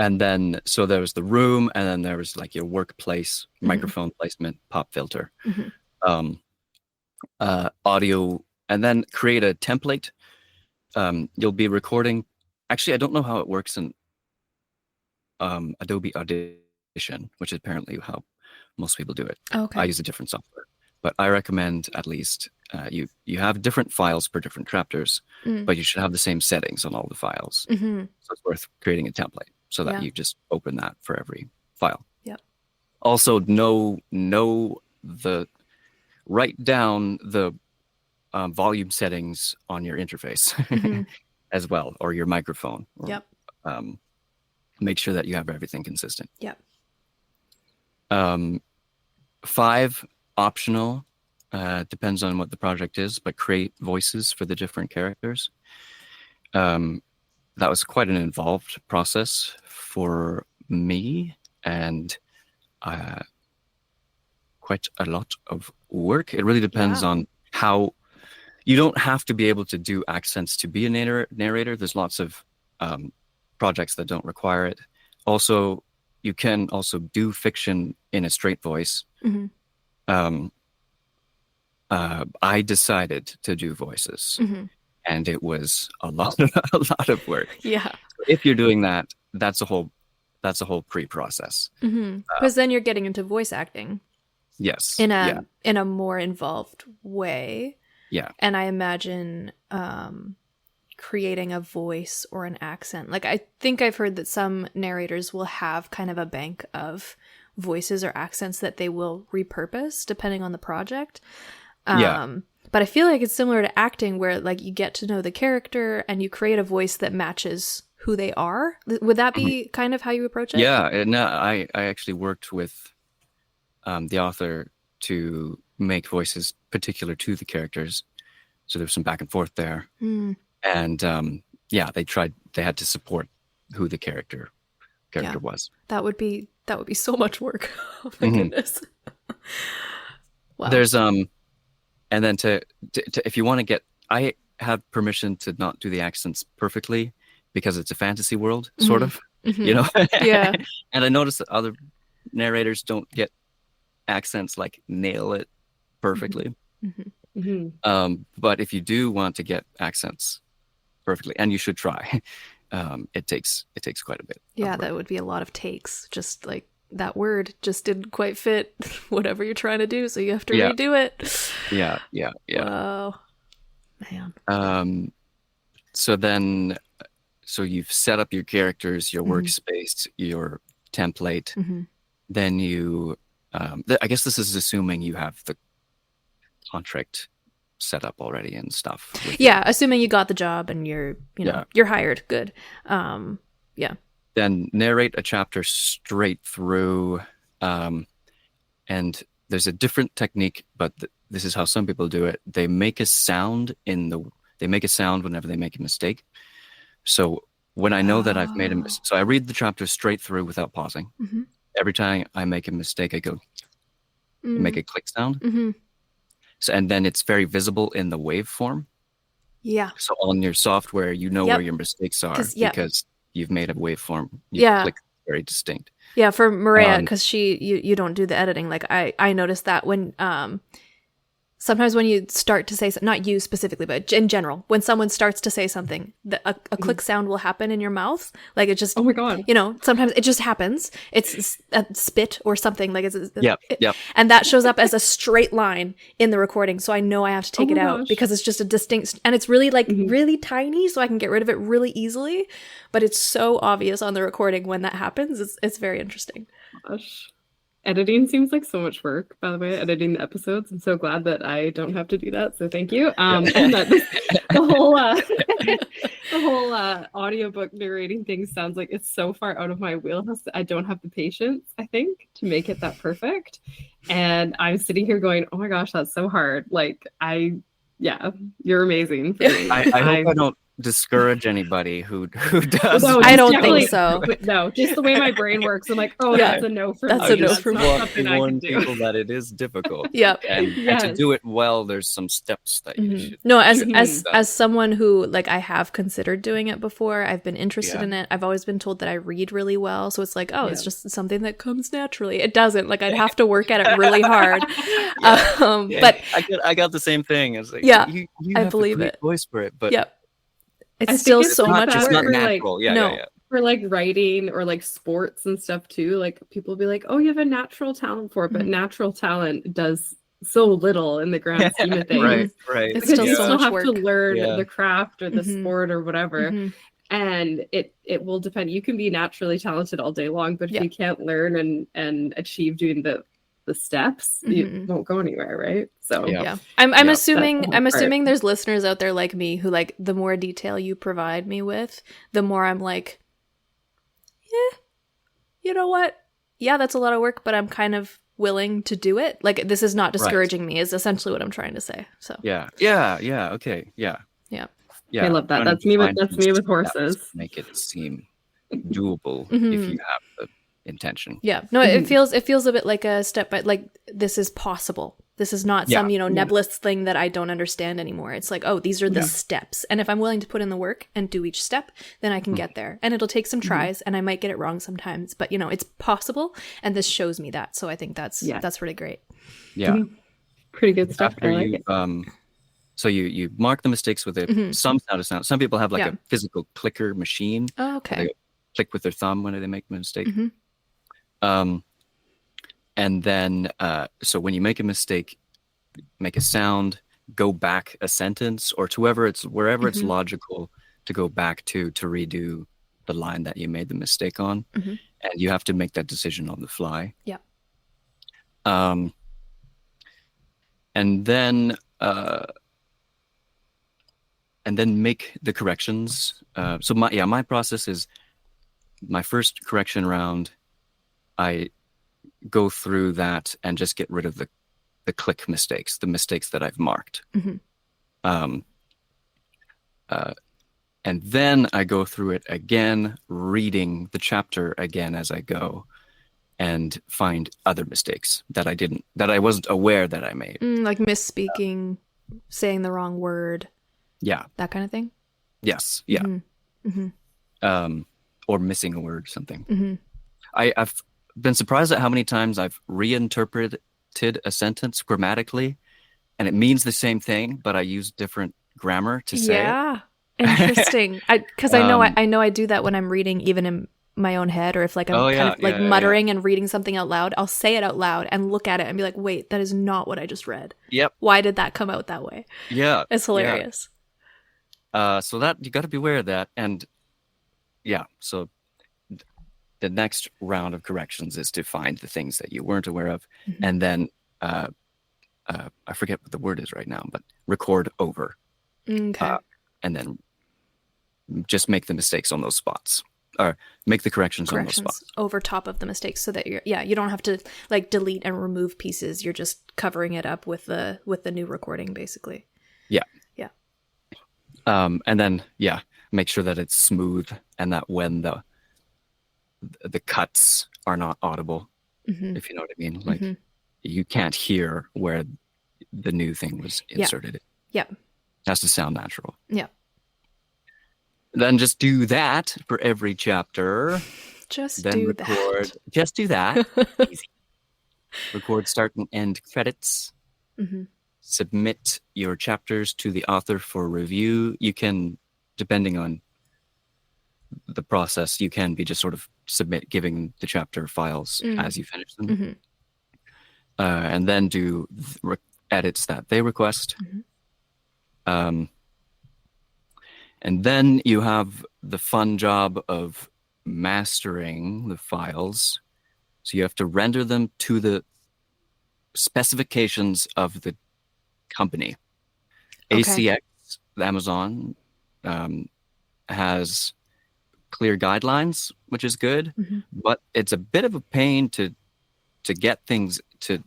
And then, so there was the room, and then there was like your workplace, microphone placement, pop filter, audio, and then create a template. You'll be recording. Actually, I don't know how it works in Adobe Audition, which is apparently how most people do it. Okay. I use a different software, but I recommend at least you have different files per different chapters, but you should have the same settings on all the files. So it's worth creating a template, so that you just open that for every file. Yep. Also, write down the volume settings on your interface as well, or your microphone. Or, make sure that you have everything consistent. Yep. 5, optional, depends on what the project is, but create voices for the different characters. That was quite an involved process for me, and quite a lot of work. It really depends on how. You don't have to be able to do accents to be a narrator. There's lots of projects that don't require it. Also, you can also do fiction in a straight voice. I decided to do voices. And it was a lot of work. Yeah. If you're doing that, that's a whole pre-process. Because then you're getting into voice acting. Yes. In a more involved way. Yeah. And I imagine creating a voice or an accent. Like, I think I've heard that some narrators will have kind of a bank of voices or accents that they will repurpose depending on the project. But I feel like it's similar to acting, where like you get to know the character and you create a voice that matches who they are. Would that be kind of how you approach it? Yeah, and I actually worked with the author to make voices particular to the characters. So there was some back and forth there. And they had to support who the character was. That would be so much work. Oh my goodness. Wow. There's and then to if you want to get, I have permission to not do the accents perfectly because it's a fantasy world, sort of, you know? Yeah. And I noticed that other narrators don't get accents, like nail it perfectly. But if you do want to get accents perfectly, and you should try, it takes quite a bit. Yeah, that would be a lot of takes. Just like that word just didn't quite fit whatever you're trying to do, so you have to redo it. Yeah. Wow, man. So then, so you've set up your characters, your Mhm. workspace, your template. Mm-hmm. Then you, I guess this is assuming you have the contract set up already and stuff. With Yeah, assuming you got the job and you're Yeah. you're hired. Good. Yeah. Then narrate a chapter straight through, and there's a different technique, but this is how some people do it. They make a sound whenever they make a mistake. So when I know that I've made a Oh. mistake, so I read the chapter straight through without pausing. Mm-hmm. Every time I make a mistake, I go make a click sound. Mm-hmm. So, and then it's very visible in the waveform. Yeah. So on your software, you know Yep. where your mistakes are because you've made a waveform. Click very distinct. Yeah, for Maria, because you don't do the editing. Like I noticed that when sometimes when you start to say, not you specifically, but in general, when someone starts to say something, a click sound will happen in your mouth. Like it just, Oh my God. Sometimes it just happens. It's a spit or something. Like Yep. And that shows up as a straight line in the recording. So I know I have to take it out gosh. because it's just a distinct, and it's really really tiny, so I can get rid of it really easily. But it's so obvious on the recording when that happens. It's very interesting. Gosh. Editing seems like so much work, by the way, editing the episodes. I'm so glad that I don't have to do that. So thank you. And that the whole audiobook narrating thing sounds like it's so far out of my wheelhouse that I don't have the patience, I think, to make it that perfect. And I'm sitting here going, oh my gosh, that's so hard. Like you're amazing for me. I hope I don't discourage anybody who does. No, I don't definitely- think so. No, just the way my brain works. I'm like, oh, Yeah. that's a no for That's me. a no That's for not me. something I can warn do. people that it is difficult. Yep. And Yes. to do it well, there's some steps that you should. No, as should as do. as someone who, like, I have considered doing it before, I've been interested Yeah. in it. I've always been told that I read really well, so it's like, oh, it's Yeah. just something that comes naturally. It doesn't. Like, I'd have to work at it really hard. Yeah, But I got the same thing. It's like, Yeah, you I have believe a great it. voice for it, but yep, I it's think still it's so not much that it's not work. for, like, natural. Yeah, no. yeah. For like writing or like sports and stuff too, like people be like, oh, you have a natural talent for it, but natural talent does so little in the grand scheme of things. Right. It's Because still you so still much have work. to learn Yeah. the craft or the Mhm. sport or whatever. Mhm. And it will depend. You can be naturally talented all day long, but Yeah. if you can't learn and achieve doing the steps, you Mhm. won't go anywhere, right? So Yeah. Yeah, I'm Yeah. assuming That's the I'm hard part. assuming there's listeners out there like me who, like, the more detail you provide me with, the more I'm like, yeah, you know what? Yeah, that's a lot of work, but I'm kind of willing to do it. Like, this is not discouraging me, is essentially what I'm trying to say. So Yeah. Okay. Yeah. Yeah. I love that. Trying to That's me with find some with steps, horses. Make it seem doable Mhm. if you have the intention. Yeah, no, it feels a bit like a step by, like, this is possible. This is not some nebulous thing that I don't understand anymore. It's like, oh, these are the steps, and if I'm willing to put in the work and do each step, then I can get there. And it'll take some tries, and I might get it wrong sometimes, but it's possible, and this shows me that. So I think that's really great. Yeah. Pretty good stuff. After I like you it. so you mark the mistakes with some sound. Some people have like Yeah. a physical clicker machine. Oh, They okay. click with their thumb when they make a mistake. Mhm. And then so when you make a mistake, make a sound, go back a sentence or to wherever it's logical to go back to redo the line that you made the mistake on. Mhm. And you have to make that decision on the fly. Yeah. And then make the corrections. So my process is, my first correction round, I go through that and just get rid of the click mistakes, the mistakes that I've marked. Mhm. And then I go through it again, reading the chapter again as I go, and find other mistakes that I wasn't aware that I made. Like misspeaking, saying the wrong word, Yeah. that kind of thing. Yes. Yeah. Mhm. Or missing a word, something. Mhm. I've been surprised at how many times I've reinterpreted a sentence grammatically, and it means the same thing, but I use different grammar to say it. Yeah, interesting. Because I know I do that when I'm reading, even in my own head, or if, like, I'm kind of like muttering and reading something out loud, I'll say it out loud and look at it and be like, wait, that is not what I just read. Yep. Why did that come out that way? Yeah. It's hilarious. So that you got to be aware of that, and yeah, so the next round of corrections is to find the things that you weren't aware of, Mhm. and then I forget what the word is right now, but record over, Okay. and then just make the mistakes on those spots, or make the corrections on those spots. Over top of the mistakes, so that you don't have to like delete and remove pieces. You're just covering it up with the new recording, basically. Yeah. Yeah. And then make sure that it's smooth and that when the cuts are not audible, Mm-hmm. if you know what I mean. Like you can't hear where the new thing was inserted. Yeah. It has to sound natural. Yeah. Then just do that for every chapter. Just then do record. that. Just do that. Easy. Record start and end credits. Mm-hmm. Submit your chapters to the author for review. You can, depending on the process, you can be just sort of giving the chapter files as you finish them. Mm-hmm. And then do edits that they request. Mm-hmm. And then you have the fun job of mastering the files. So you have to render them to the specifications of the company. Okay. ACX, Amazon, has clear guidelines, which is good, but it's a bit of a pain to get things to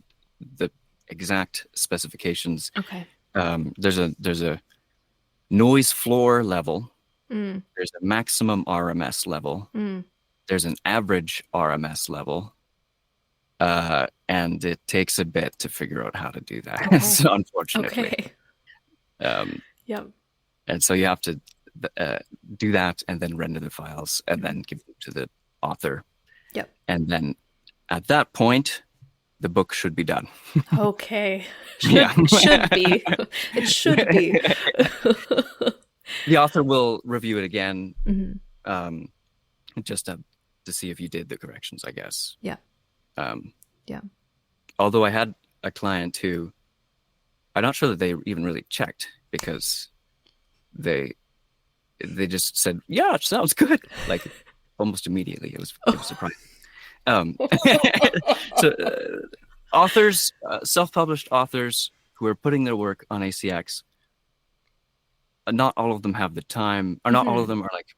the exact specifications. Okay. There's a noise floor level. Mm. There's a maximum RMS level. Mm. There's an average RMS level. And it takes a bit to figure out how to do that, Okay. so unfortunately. Okay. Yep. And so you have to do that and then render the files and then give them to the author. Yep. And then at that point, the book should be done. Okay. Yeah. Should be. It should be. The author will review it again, just to see if you did the corrections, I guess. Yeah. Yeah. Although I had a client who, I'm not sure that they even really checked, because they just said, "Yeah, it sounds good," like almost immediately. It was surprising. So authors, self-published authors who are putting their work on ACX, not all of them have the time, or not all of them are like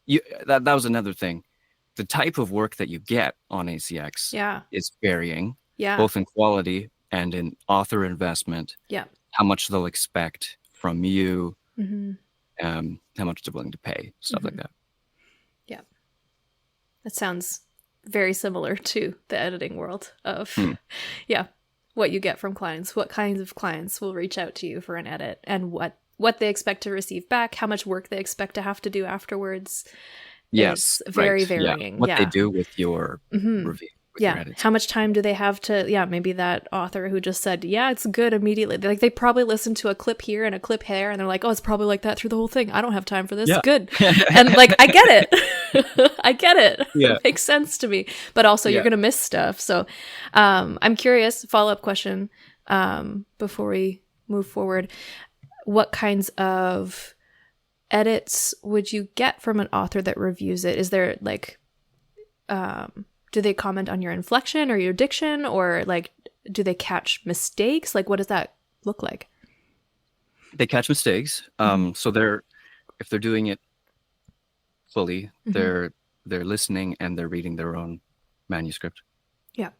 you. That was another thing. The type of work that you get on ACX is varying, both in quality and in author investment. Yeah. How much they'll expect from you, Mm-hmm. how much they're willing to pay, stuff like that. Yeah. That sounds very similar to the editing world of, what you get from clients. What kinds of clients will reach out to you for an edit, and what they expect to receive back, how much work they expect to have to do afterwards. Yes. Is very varying. Yeah. What they do with your review. Your edits. How much time do they have to, maybe that author who just said, yeah, it's good immediately. Like, they probably listened to a clip here and a clip there, and they're like, oh, it's probably like that through the whole thing. I don't have time for this. Yeah. Good. And like, I get it. I get it. Yeah. It makes sense to me. But also you're going to miss stuff. So I'm curious, follow-up question before we move forward. What kinds of edits would you get from an author that reviews it? Is there like... do they comment on your inflection or your diction, or like, do they catch mistakes? Like, what does that look like? They catch mistakes. So if they're doing it fully, they're listening and they're reading their own manuscript. Yeah.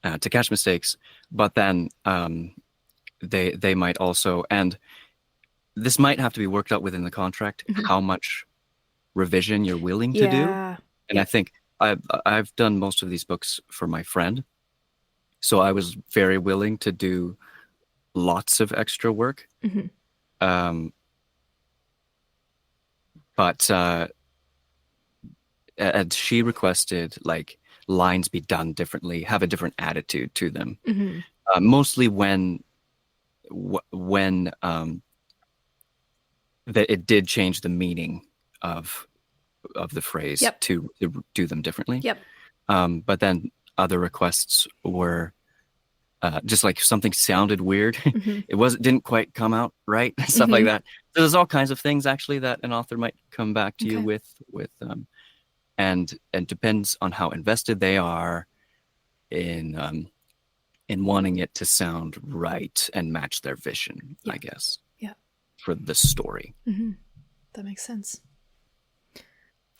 To catch mistakes, but then they might also, and this might have to be worked out within the contract, how much revision you're willing to do. And I think I've done most of these books for my friend, so I was very willing to do lots of extra work. But and she requested like lines be done differently, have a different attitude to them. Mostly when that it did change the meaning of the phrase to do them differently. But then other requests were just like something sounded weird. Mhm. It didn't quite come out right, stuff like Mhm. that. So there's all kinds of things actually that an author might come back to you Okay. with and depends on how invested they are in wanting it to sound right and match their vision, Yeah. I guess, Yeah. for the story. Mhm. That makes sense.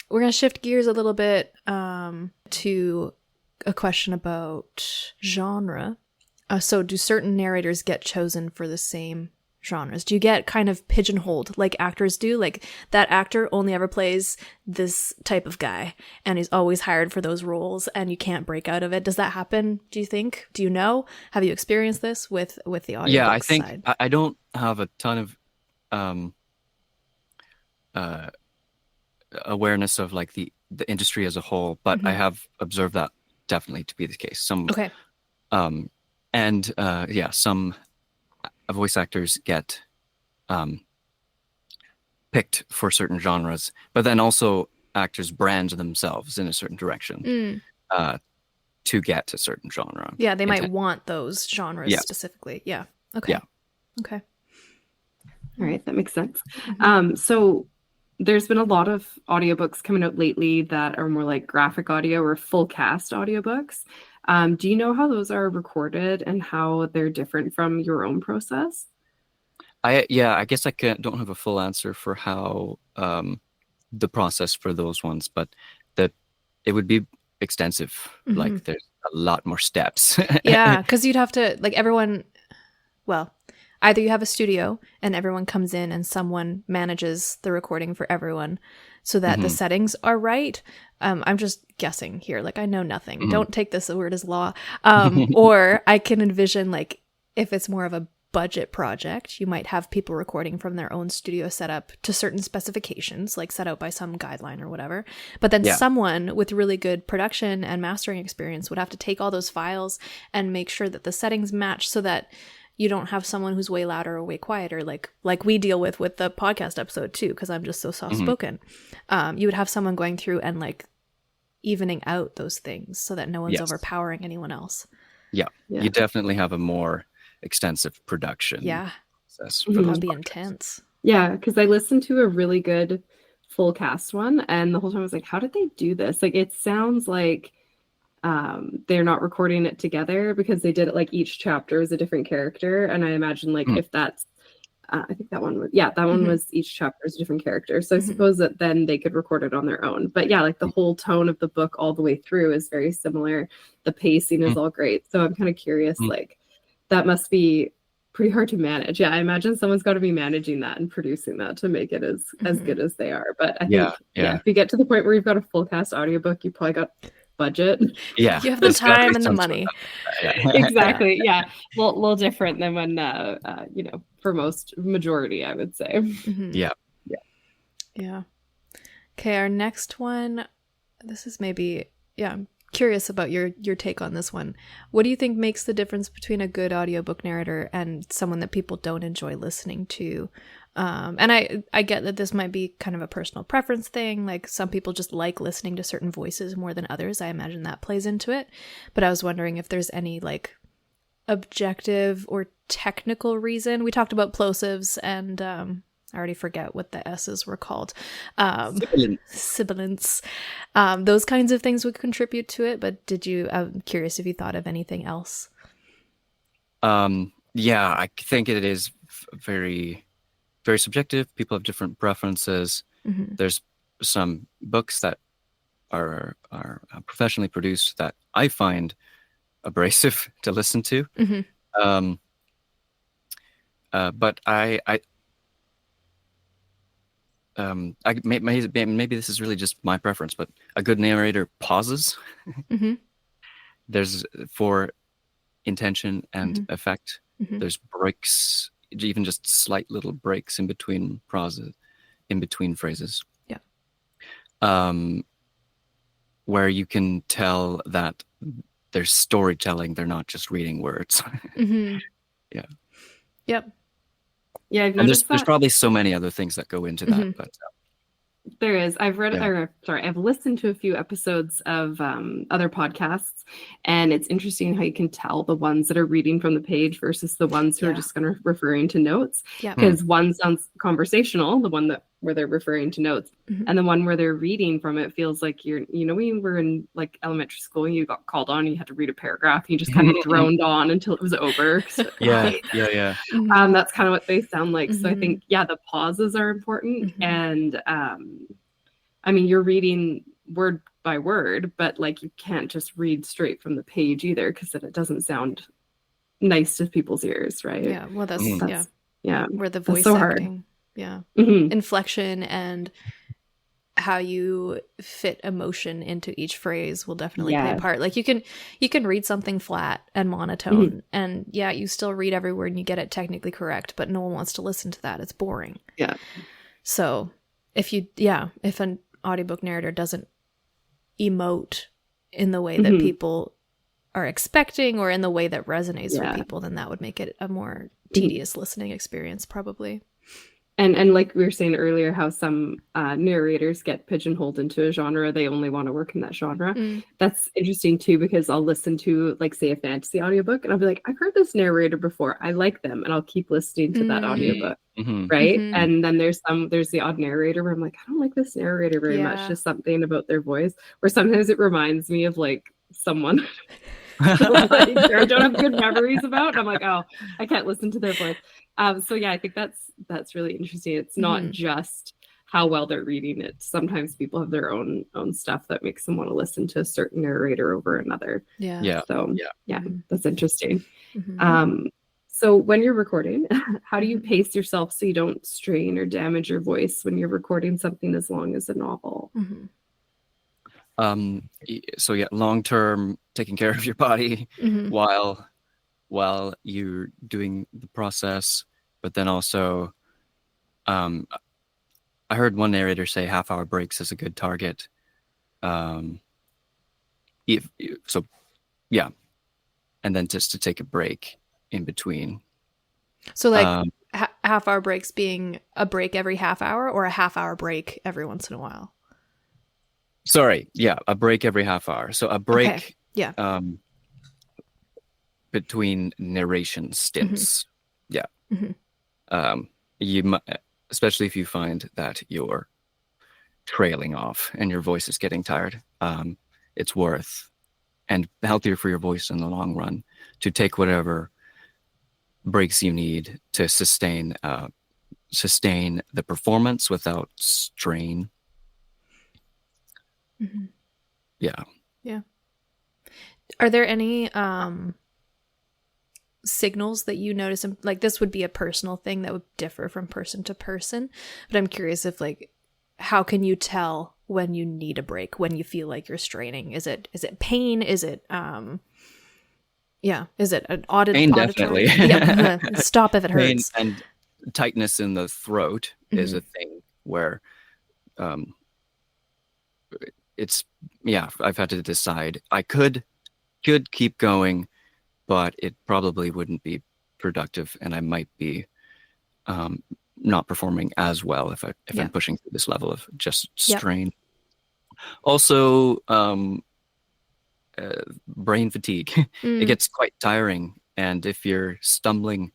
We're going to shift gears a little bit to a question about genre. So do certain narrators get chosen for the same genres? Do you get kind of pigeonholed like actors do? Like that actor only ever plays this type of guy and he's always hired for those roles and you can't break out of it. Does that happen, do you think? Do you know? Have you experienced this with the Yeah, I audiobooks think side? I don't have a ton of um, uh, awareness of like the industry as a whole, but I Mhm. have observed that definitely to be the case. Okay. Some voice actors get um, picked for certain genres, but then also actors brand themselves in a certain direction Mm. uh, to get a certain genre. Yeah, they might Intent. want those genres Yes. specifically. Yeah. Okay. Yeah. Okay. All right, that makes sense. Mhm. So there's been a lot of audiobooks coming out lately that are more like graphic audio or full cast audiobooks. Do you know how those are recorded and how they're different from your own process? I guess don't have a full answer for how the process for those ones, but that it would be extensive. Mhm. Like there's a lot more steps. Yeah, because you'd have to like everyone. Well, either you have a studio and everyone comes in and someone manages the recording for everyone, so that the Mhm, settings are right. I'm just guessing here. Like I know nothing. mhm. Don't take this word as law. Or I can envision like if it's more of a budget project, you might have people recording from their own studio setup to certain specifications, like set out by some guideline or whatever. But then Yeah. someone with really good production and mastering experience would have to take all those files and make sure that the settings match so that you don't have someone who's way louder or way quieter, like we deal with the podcast episode too, because I'm just so soft Mhm. spoken. You would have someone going through and like evening out those things so that no one's Yes. overpowering anyone else. Yeah. Yeah. You definitely have a more extensive production Yeah, process for Mhm. that those would be projects. intense. Yeah, because I listened to a really good full cast one, and the whole time I was like, how did they do this? Like, it sounds like they're not recording it together because they did it like each chapter is a different character. And I imagine like Mhm. if that's I think that one was, yeah, that one Mhm. was each chapter is a different character. So I Mhm. suppose that then they could record it on their own. But yeah, like the whole tone of the book all the way through is very similar. The pacing is Mhm. all great. So I'm kind of curious, Mhm. like that must be pretty hard to manage. Yeah, I imagine someone's got to be managing that and producing that to make it as Mhm. good as they are. But I Yeah, think yeah. if you get to the point where you've got a full cast audiobook, you probably got budget. Yeah. You have the There's gotta time be and the some sort money. of yeah. Exactly. Yeah. Well, a little different than when, for most majority, I would say. Mhm. Yeah. Yeah. Okay, our next one. This is maybe, yeah, I'm curious about your take on this one. What do you think makes the difference between a good audiobook narrator and someone that people don't enjoy listening to? And I get that this might be kind of a personal preference thing. Like some people just like listening to certain voices more than others. I imagine that plays into it. But I was wondering if there's any like objective or technical reason. We talked about plosives and I already forget what the S's were called. Sibilants. Those kinds of things would contribute to it, but I'm curious if you thought of anything else. Yeah, I think it is very, very subjective. People have different preferences. Mm-hmm. There's some books that are professionally produced that I find abrasive to listen to. Mm-hmm. But maybe this is really just my preference, but a good narrator pauses. Mm-hmm. There's for intention and Mm-hmm. effect. Mm-hmm. There's breaks, even just slight little breaks in between in between phrases. Yeah. Where you can tell that there's storytelling. They're not just reading words. Mm-hmm. Yeah. Yep. Yeah, I've And noticed there's that. probably so many other things that go into that, Mm-hmm. but There is. I've read, Yeah. or sorry, I've listened to a few episodes of other podcasts, and it's interesting how you can tell the ones that are reading from the page versus the ones who are Yeah. just kind of referring to notes. Yeah. Because one sounds conversational, the one that where they're referring to notes, Mhm. and the one where they're reading from it feels like when you were in like elementary school, you got called on, you had to read a paragraph, and you just kind of droned on until it was over. Yeah. Yeah. Mhm. That's kind of what they sound like. So I Mhm. think, yeah, the pauses are important. Mhm. And I mean, you're reading word by word, but like you can't just read straight from the page either, because then it doesn't sound nice to people's ears, right? Yeah. Well, that's Mhm. That's yeah, where the that's voice so hard. acting, Mhm. inflection, and how you fit emotion into each phrase will definitely play a Yeah. part. Like you can read something flat and monotone, and yeah, you still read every word and you get it technically correct, but no one wants to listen to that. It's boring. Yeah. So if an audiobook narrator doesn't emote in the way that people are expecting, or in the way that resonates with Yeah. people, then that would make it a more Mhm. tedious listening experience, probably. And like we were saying earlier, how some narrators get pigeonholed into a genre. They only want to work in that genre. That's interesting too, because I'll listen to, like, say, a fantasy audiobook and I'll be like, I've heard this narrator before. I like them. And I'll keep listening to that audiobook. Mhm. Right. Mhm. And then there's the odd narrator where I'm like, I don't like this narrator very much. Yeah. Just something about their voice. Or sometimes it reminds me of like someone like, I don't have good memories about. And I'm like, oh, I can't listen to their voice. So yeah, I think that's really interesting. It's not just how well they're reading it. Sometimes people have their own stuff that makes them want to listen to a certain narrator over another. Yeah. Yeah. So yeah, that's interesting. Mhm. So when you're recording, how do you pace yourself so you don't strain or damage your voice when you're recording something as long as a novel? Mhm. So yeah, long term, taking care of your body Mhm. while you're doing the process, but then also, I heard one narrator say half-hour breaks is a good target. So yeah, and then just to take a break in between. So like half hour breaks being a break every half hour, or a half hour break every once in a while? Sorry, yeah, a break every half hour. So a break, Okay. Yeah. Between narration stints. Yeah. Mhm. Especially if you find that you're trailing off and your voice is getting tired, it's worth and healthier for your voice in the long run to take whatever breaks you need to sustain the performance without strain. Mhm. Yeah. Yeah. Are there any signals that you notice? Like, this would be a personal thing that would differ from person to person, but I'm curious if, like, how can you tell when you need a break, when you feel like you're straining? Is it pain? Is it is it an Pain, auditory? definitely. Yeah. Stop if it Pain hurts. and tightness in the throat is a thing where it's I've had to decide I could keep going, but it probably wouldn't be productive, and I might be not performing as well if I'm pushing through this level of just strain. Also, brain fatigue. It gets quite tiring, and if you're stumbling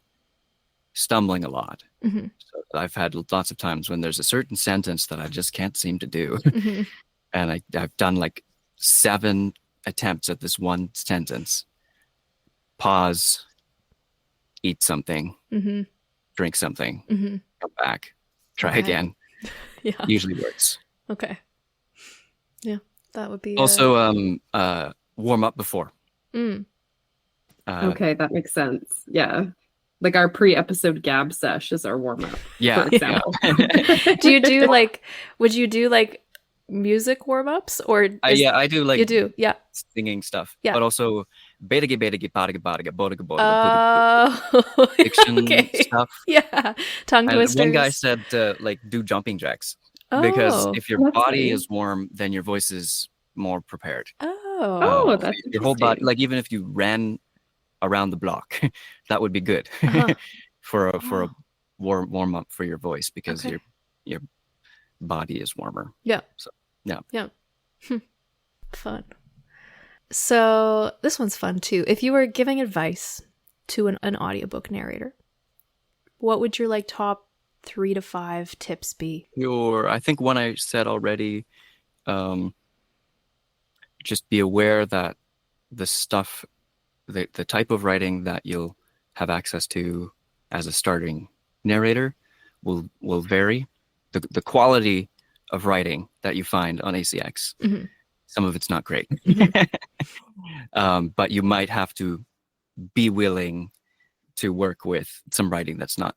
a lot. So I've had lots of times when there's a certain sentence that I just can't seem to do. And I've done like 7 attempts at this one sentence. Pause, eat something, drink something, come back, try again. Yeah. Usually works. Okay. Yeah, that would be Also, warm up before. Okay, that makes sense. Yeah. Like our pre-episode gab sesh is our warm-up, Yeah. for example. Do you do would you do like music warm-ups, or I do like you do, yeah, singing stuff, yeah, but also betaga betaga badaga badaga bodaga oh, fiction okay. stuff. Yeah, tongue And twisters. one guy said like do jumping jacks because if your body is warm, then your voice is more prepared. Oh, that's your whole body, like even if you ran around the block, that would be good for a warm up for your voice, because Okay. your body is warmer. Yeah. So, yeah. Yeah. Fun. So this one's fun too. If you were giving advice to an audiobook narrator, what would your like top 3 to 5 tips be? I think one I said already, just be aware that the stuff, the type of writing that you'll have access to as a starting narrator will vary. The quality of writing that you find on ACX, some of it's not great. But you might have to be willing to work with some writing that's not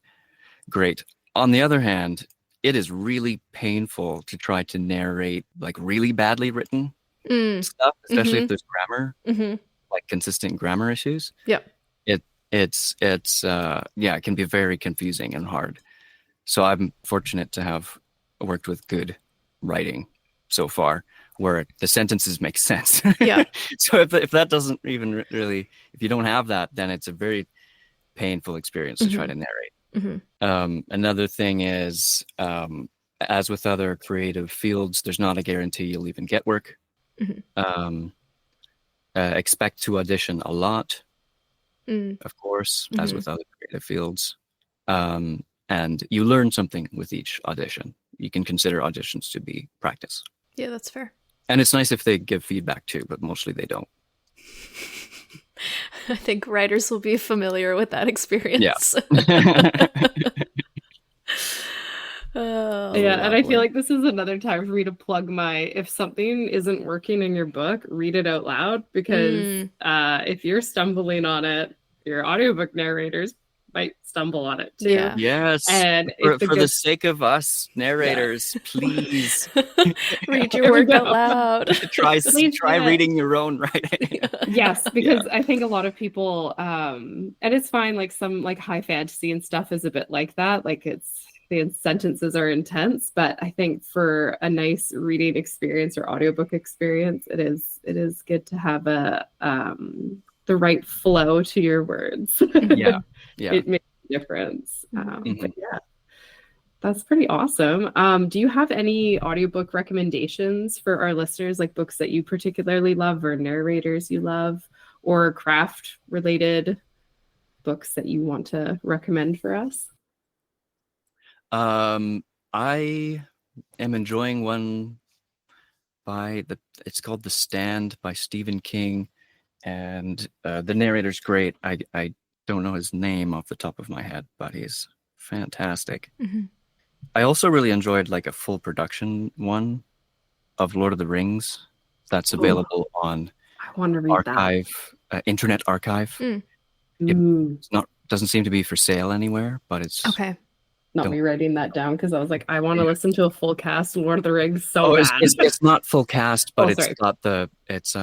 great. On the other hand, it is really painful to try to narrate like really badly written stuff, especially if there's grammar, like consistent grammar issues. Yeah. It's it can be very confusing and hard. So I'm fortunate to have worked with good writing so far, where the sentences make sense. Yeah. So if that doesn't even really, if you don't have that, then it's a very painful experience to try to narrate. Another thing is, as with other creative fields, there's not a guarantee you'll even get work. Expect to audition a lot, of course, as with other creative fields. And you learn something with each audition. You can consider auditions to be practice. Yeah, that's fair. And it's nice if they give feedback too, but mostly they don't. I think writers will be familiar with that experience. Yeah. And I feel like this is another time for me to plug if something isn't working in your book, read it out loud, because if you're stumbling on it, your audiobook narrators might stumble on it too. Yeah. Yes. And for the sake of us narrators, please read your work out loud. try reading your own writing. Yes, because I think a lot of people, and it's fine, like some like high fantasy and stuff is a bit like that. Like the sentences are intense, but I think for a nice reading experience or audiobook experience, it is good to have the right flow to your words. Yeah. It makes a difference. But yeah, that's pretty awesome. Do you have any audiobook recommendations for our listeners, like books that you particularly love or narrators you love, or craft related books that you want to recommend for us? I am enjoying one it's called The Stand by Stephen King, and the narrator's great. I don't know his name off the top of my head, but he's fantastic. I also really enjoyed like a full production one of Lord of the Rings that's available on I want to read Internet Archive. It's doesn't seem to be for sale anywhere, but it's okay. Not me writing that down, because I was like, I want to listen to a full cast of Lord of the Rings so bad. It's not full cast, but sorry. it's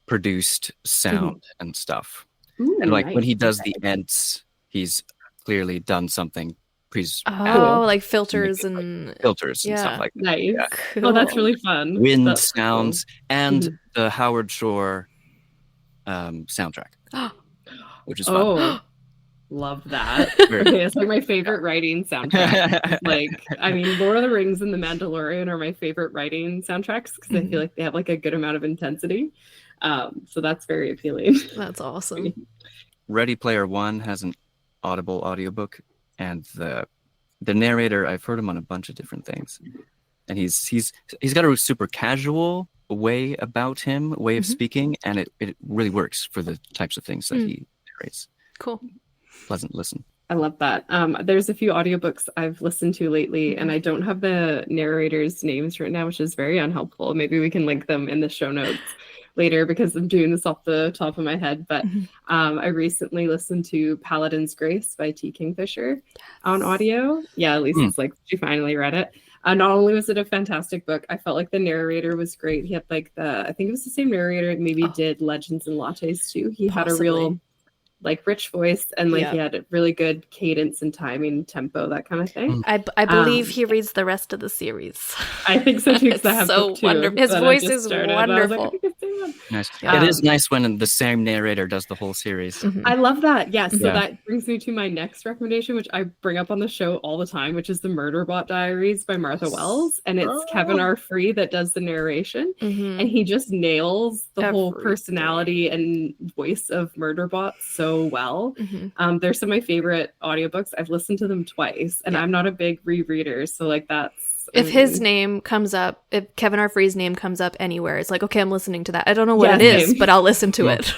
produced sound and stuff. Ooh, and like nice. when he does the ents, he's clearly done something. Like filters and stuff like that. Nice. Yeah. Cool. Oh, that's really fun. Wind sounds and the Howard Shore soundtrack, which is fun. Love that. Okay, it's like my favorite writing soundtrack. Like, I mean, Lord of the Rings and The Mandalorian are my favorite writing soundtracks, because I feel like they have like a good amount of intensity. So that's very appealing. That's awesome. Ready Player One has an Audible audiobook, and the narrator, I've heard him on a bunch of different things, and he's got a super casual way about him, way of speaking, and it really works for the types of things that he narrates. Cool. Pleasant listen. I love that. There's a few audiobooks I've listened to lately, and I don't have the narrators' names right now, which is very unhelpful. Maybe we can link them in the show notes later, because I'm doing this off the top of my head. But I recently listened to Paladin's Grace by T. Kingfisher on audio. Yeah, at least it's like she finally read it. Not only was it a fantastic book, I felt like the narrator was great. He had like I think it was the same narrator that maybe did Legends and Lattes too. He had a real like rich voice, and like he had a really good cadence and timing, tempo, that kind of thing. I believe he reads the rest of the series. I think so too, because I have so book two wonderful. His voice is wonderful. Nice. Yeah. It is nice when the same narrator does the whole series. Mhm. I love that. Yes. So Yeah. that brings me to my next recommendation, which I bring up on the show all the time, which is the Murderbot Diaries by Martha Wells. And it's Kevin R. Free that does the narration. Mhm. And he just nails the whole Everything. personality and voice of Murderbot so well. Mhm. They're some of my favorite audiobooks. I've listened to them twice, and Yeah. I'm not a big rereader. So like that's If his name comes up, if Kevin R. Free's name comes up anywhere, it's like, okay, I'm listening to that. I don't know what Yeah, it is, same. but I'll listen to it.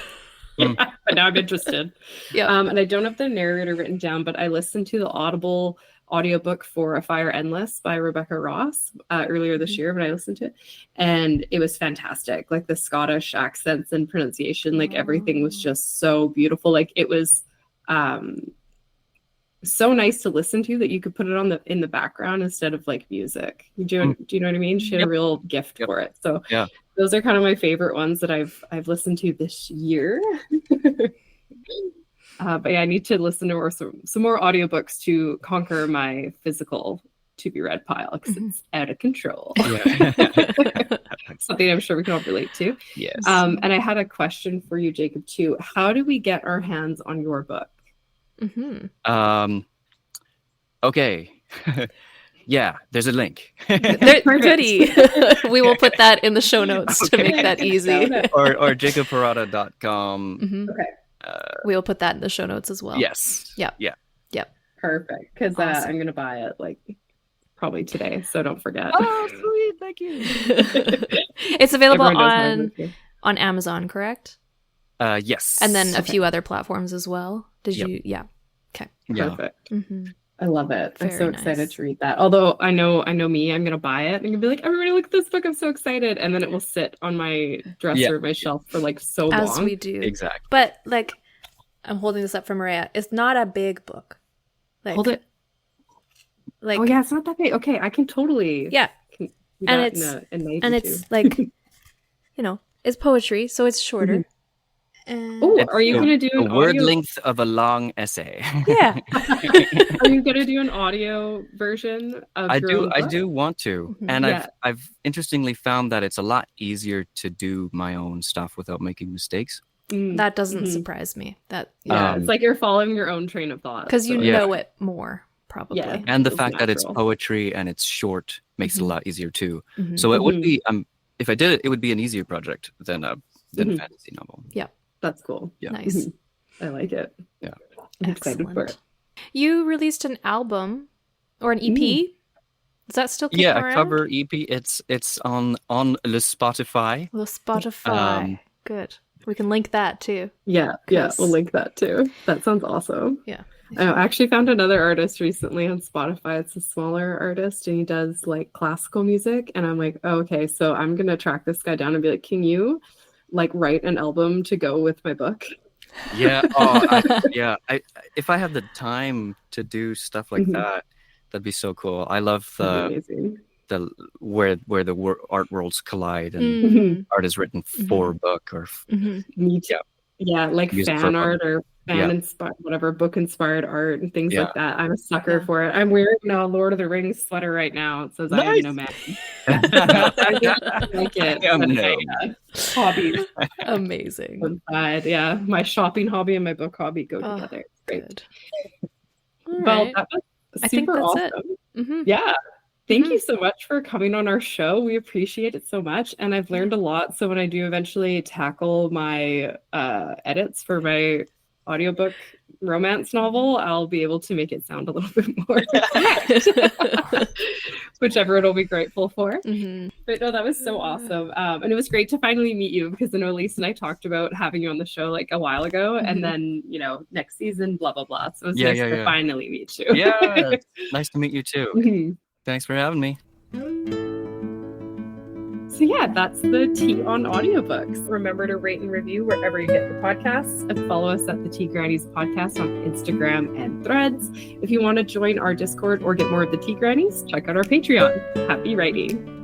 but now I'm interested. Yeah. And I don't have the narrator written down, but I listened to the Audible audiobook for A Fire Endless by Rebecca Ross earlier this year when I listened to it. And it was fantastic. Like the Scottish accents and pronunciation, like everything was just so beautiful. Like it was so nice to listen to that you could put it on in the background instead of like music. Do you know what I mean? She had a real gift for it. So Yeah. those are kind of my favorite ones that I've listened to this year. But yeah, I need to listen to some more audiobooks to conquer my physical to be read pile because it's out of control. Yeah. Something I'm sure we can all relate to. Yes. And I had a question for you, Jacob, too. How do we get our hands on your book? Mhm. Okay. Yeah, there's a link. Goody. We will put that in the show notes to make that easy. or jacobparada.com. Mhm. Okay. We will put that in the show notes as well. Yes. Yeah. Yeah. Perfect. Because Awesome. I'm going to buy it like probably today. So don't forget. Oh, sweet. Thank you. It's available Everyone knows how to make it. on Amazon, correct? Yes. And then a few other platforms as well. Did Yep. you? Yeah. Okay. Yeah. Perfect. Mm-hmm. I love it. I'm Very so excited nice. to read that. Although I know me, I'm gonna buy it and gonna be like, everybody look at this book. I'm so excited. And then it will sit on my dresser, my shelf for like so As long. we do. Exactly. But like, I'm holding this up for Maria. It's not a big book. Like, Hold it. Like, Oh yeah, it's not that big. Okay, I can totally yeah. do And that it's- in a night And or it's two. like, it's poetry, so it's shorter. And Oh, It's are you gonna do a an word audio? length of a long essay. yeah. Are you gonna do an audio version of I your do. own I book? do want to, Mhm. and Yeah. I've interestingly found that it's a lot easier to do my own stuff without making mistakes. That doesn't Mhm. surprise me. That Yeah, Um, it's like you're following your own train of thought. because you so- Yeah. know it more, probably. Yeah. And the It's fact that it's natural. poetry and it's short makes it a Mhm. lot easier too. Mhm. So it would Mhm. be if I did it, it would be an easier project than a Mhm. fantasy novel. That's cool. Yeah. Nice. I like it. Yeah. I'm excited for it. Excellent. You released an album or an EP. Is that still kicking Yeah, around? a cover EP. It's on le Spotify. The Spotify. Good. We can link that too. Yeah, Cause- we'll link that too. That sounds awesome. Yeah. I actually found another artist recently on Spotify. It's a smaller artist and he does like classical music. And I'm like, oh, okay, so I'm gonna track this guy down and be like, can you like write an album to go with my book? Yeah. I if I had the time to do stuff like Mhm. that, that'd be so cool. I love That'd be amazing. the where the art worlds collide and Mhm. art is written for a book or Mhm. Me too. Yeah, like Use it for fan fun. art or fan Yeah. inspired, whatever, book inspired art and things Yeah. like that. I'm a sucker Yeah. for it. I'm wearing a Lord of the Rings sweater right now. It says I am Nice. no man. I Like it. am But, no hobbies Amazing. inside. Yeah. My shopping hobby and my book hobby go Oh, together. It's great. Good. All Well, right. that was I think super that's awesome. it. Mhm. Yeah. Thank Mhm. you so much for coming on our show. We appreciate it so much. And I've learned a lot. So when I do eventually tackle my edits for my audiobook romance novel, I'll be able to make it sound a little bit more correct, which everyone will be grateful for. Mhm. But no, that was so awesome. And it was great to finally meet you because I know Elise and I talked about having you on the show like a while ago. Mhm. And then, next season, blah, blah, blah. So it was Yeah, nice yeah, to yeah. finally meet you. Yeah. Nice to meet you too. Mhm. Thanks for having me. So yeah, that's the Tea on Audiobooks. Remember to rate and review wherever you get the podcasts and follow us at the Tea Grannies podcast on Instagram and Threads. If you want to join our Discord or get more of the Tea Grannies, check out our Patreon. Happy writing.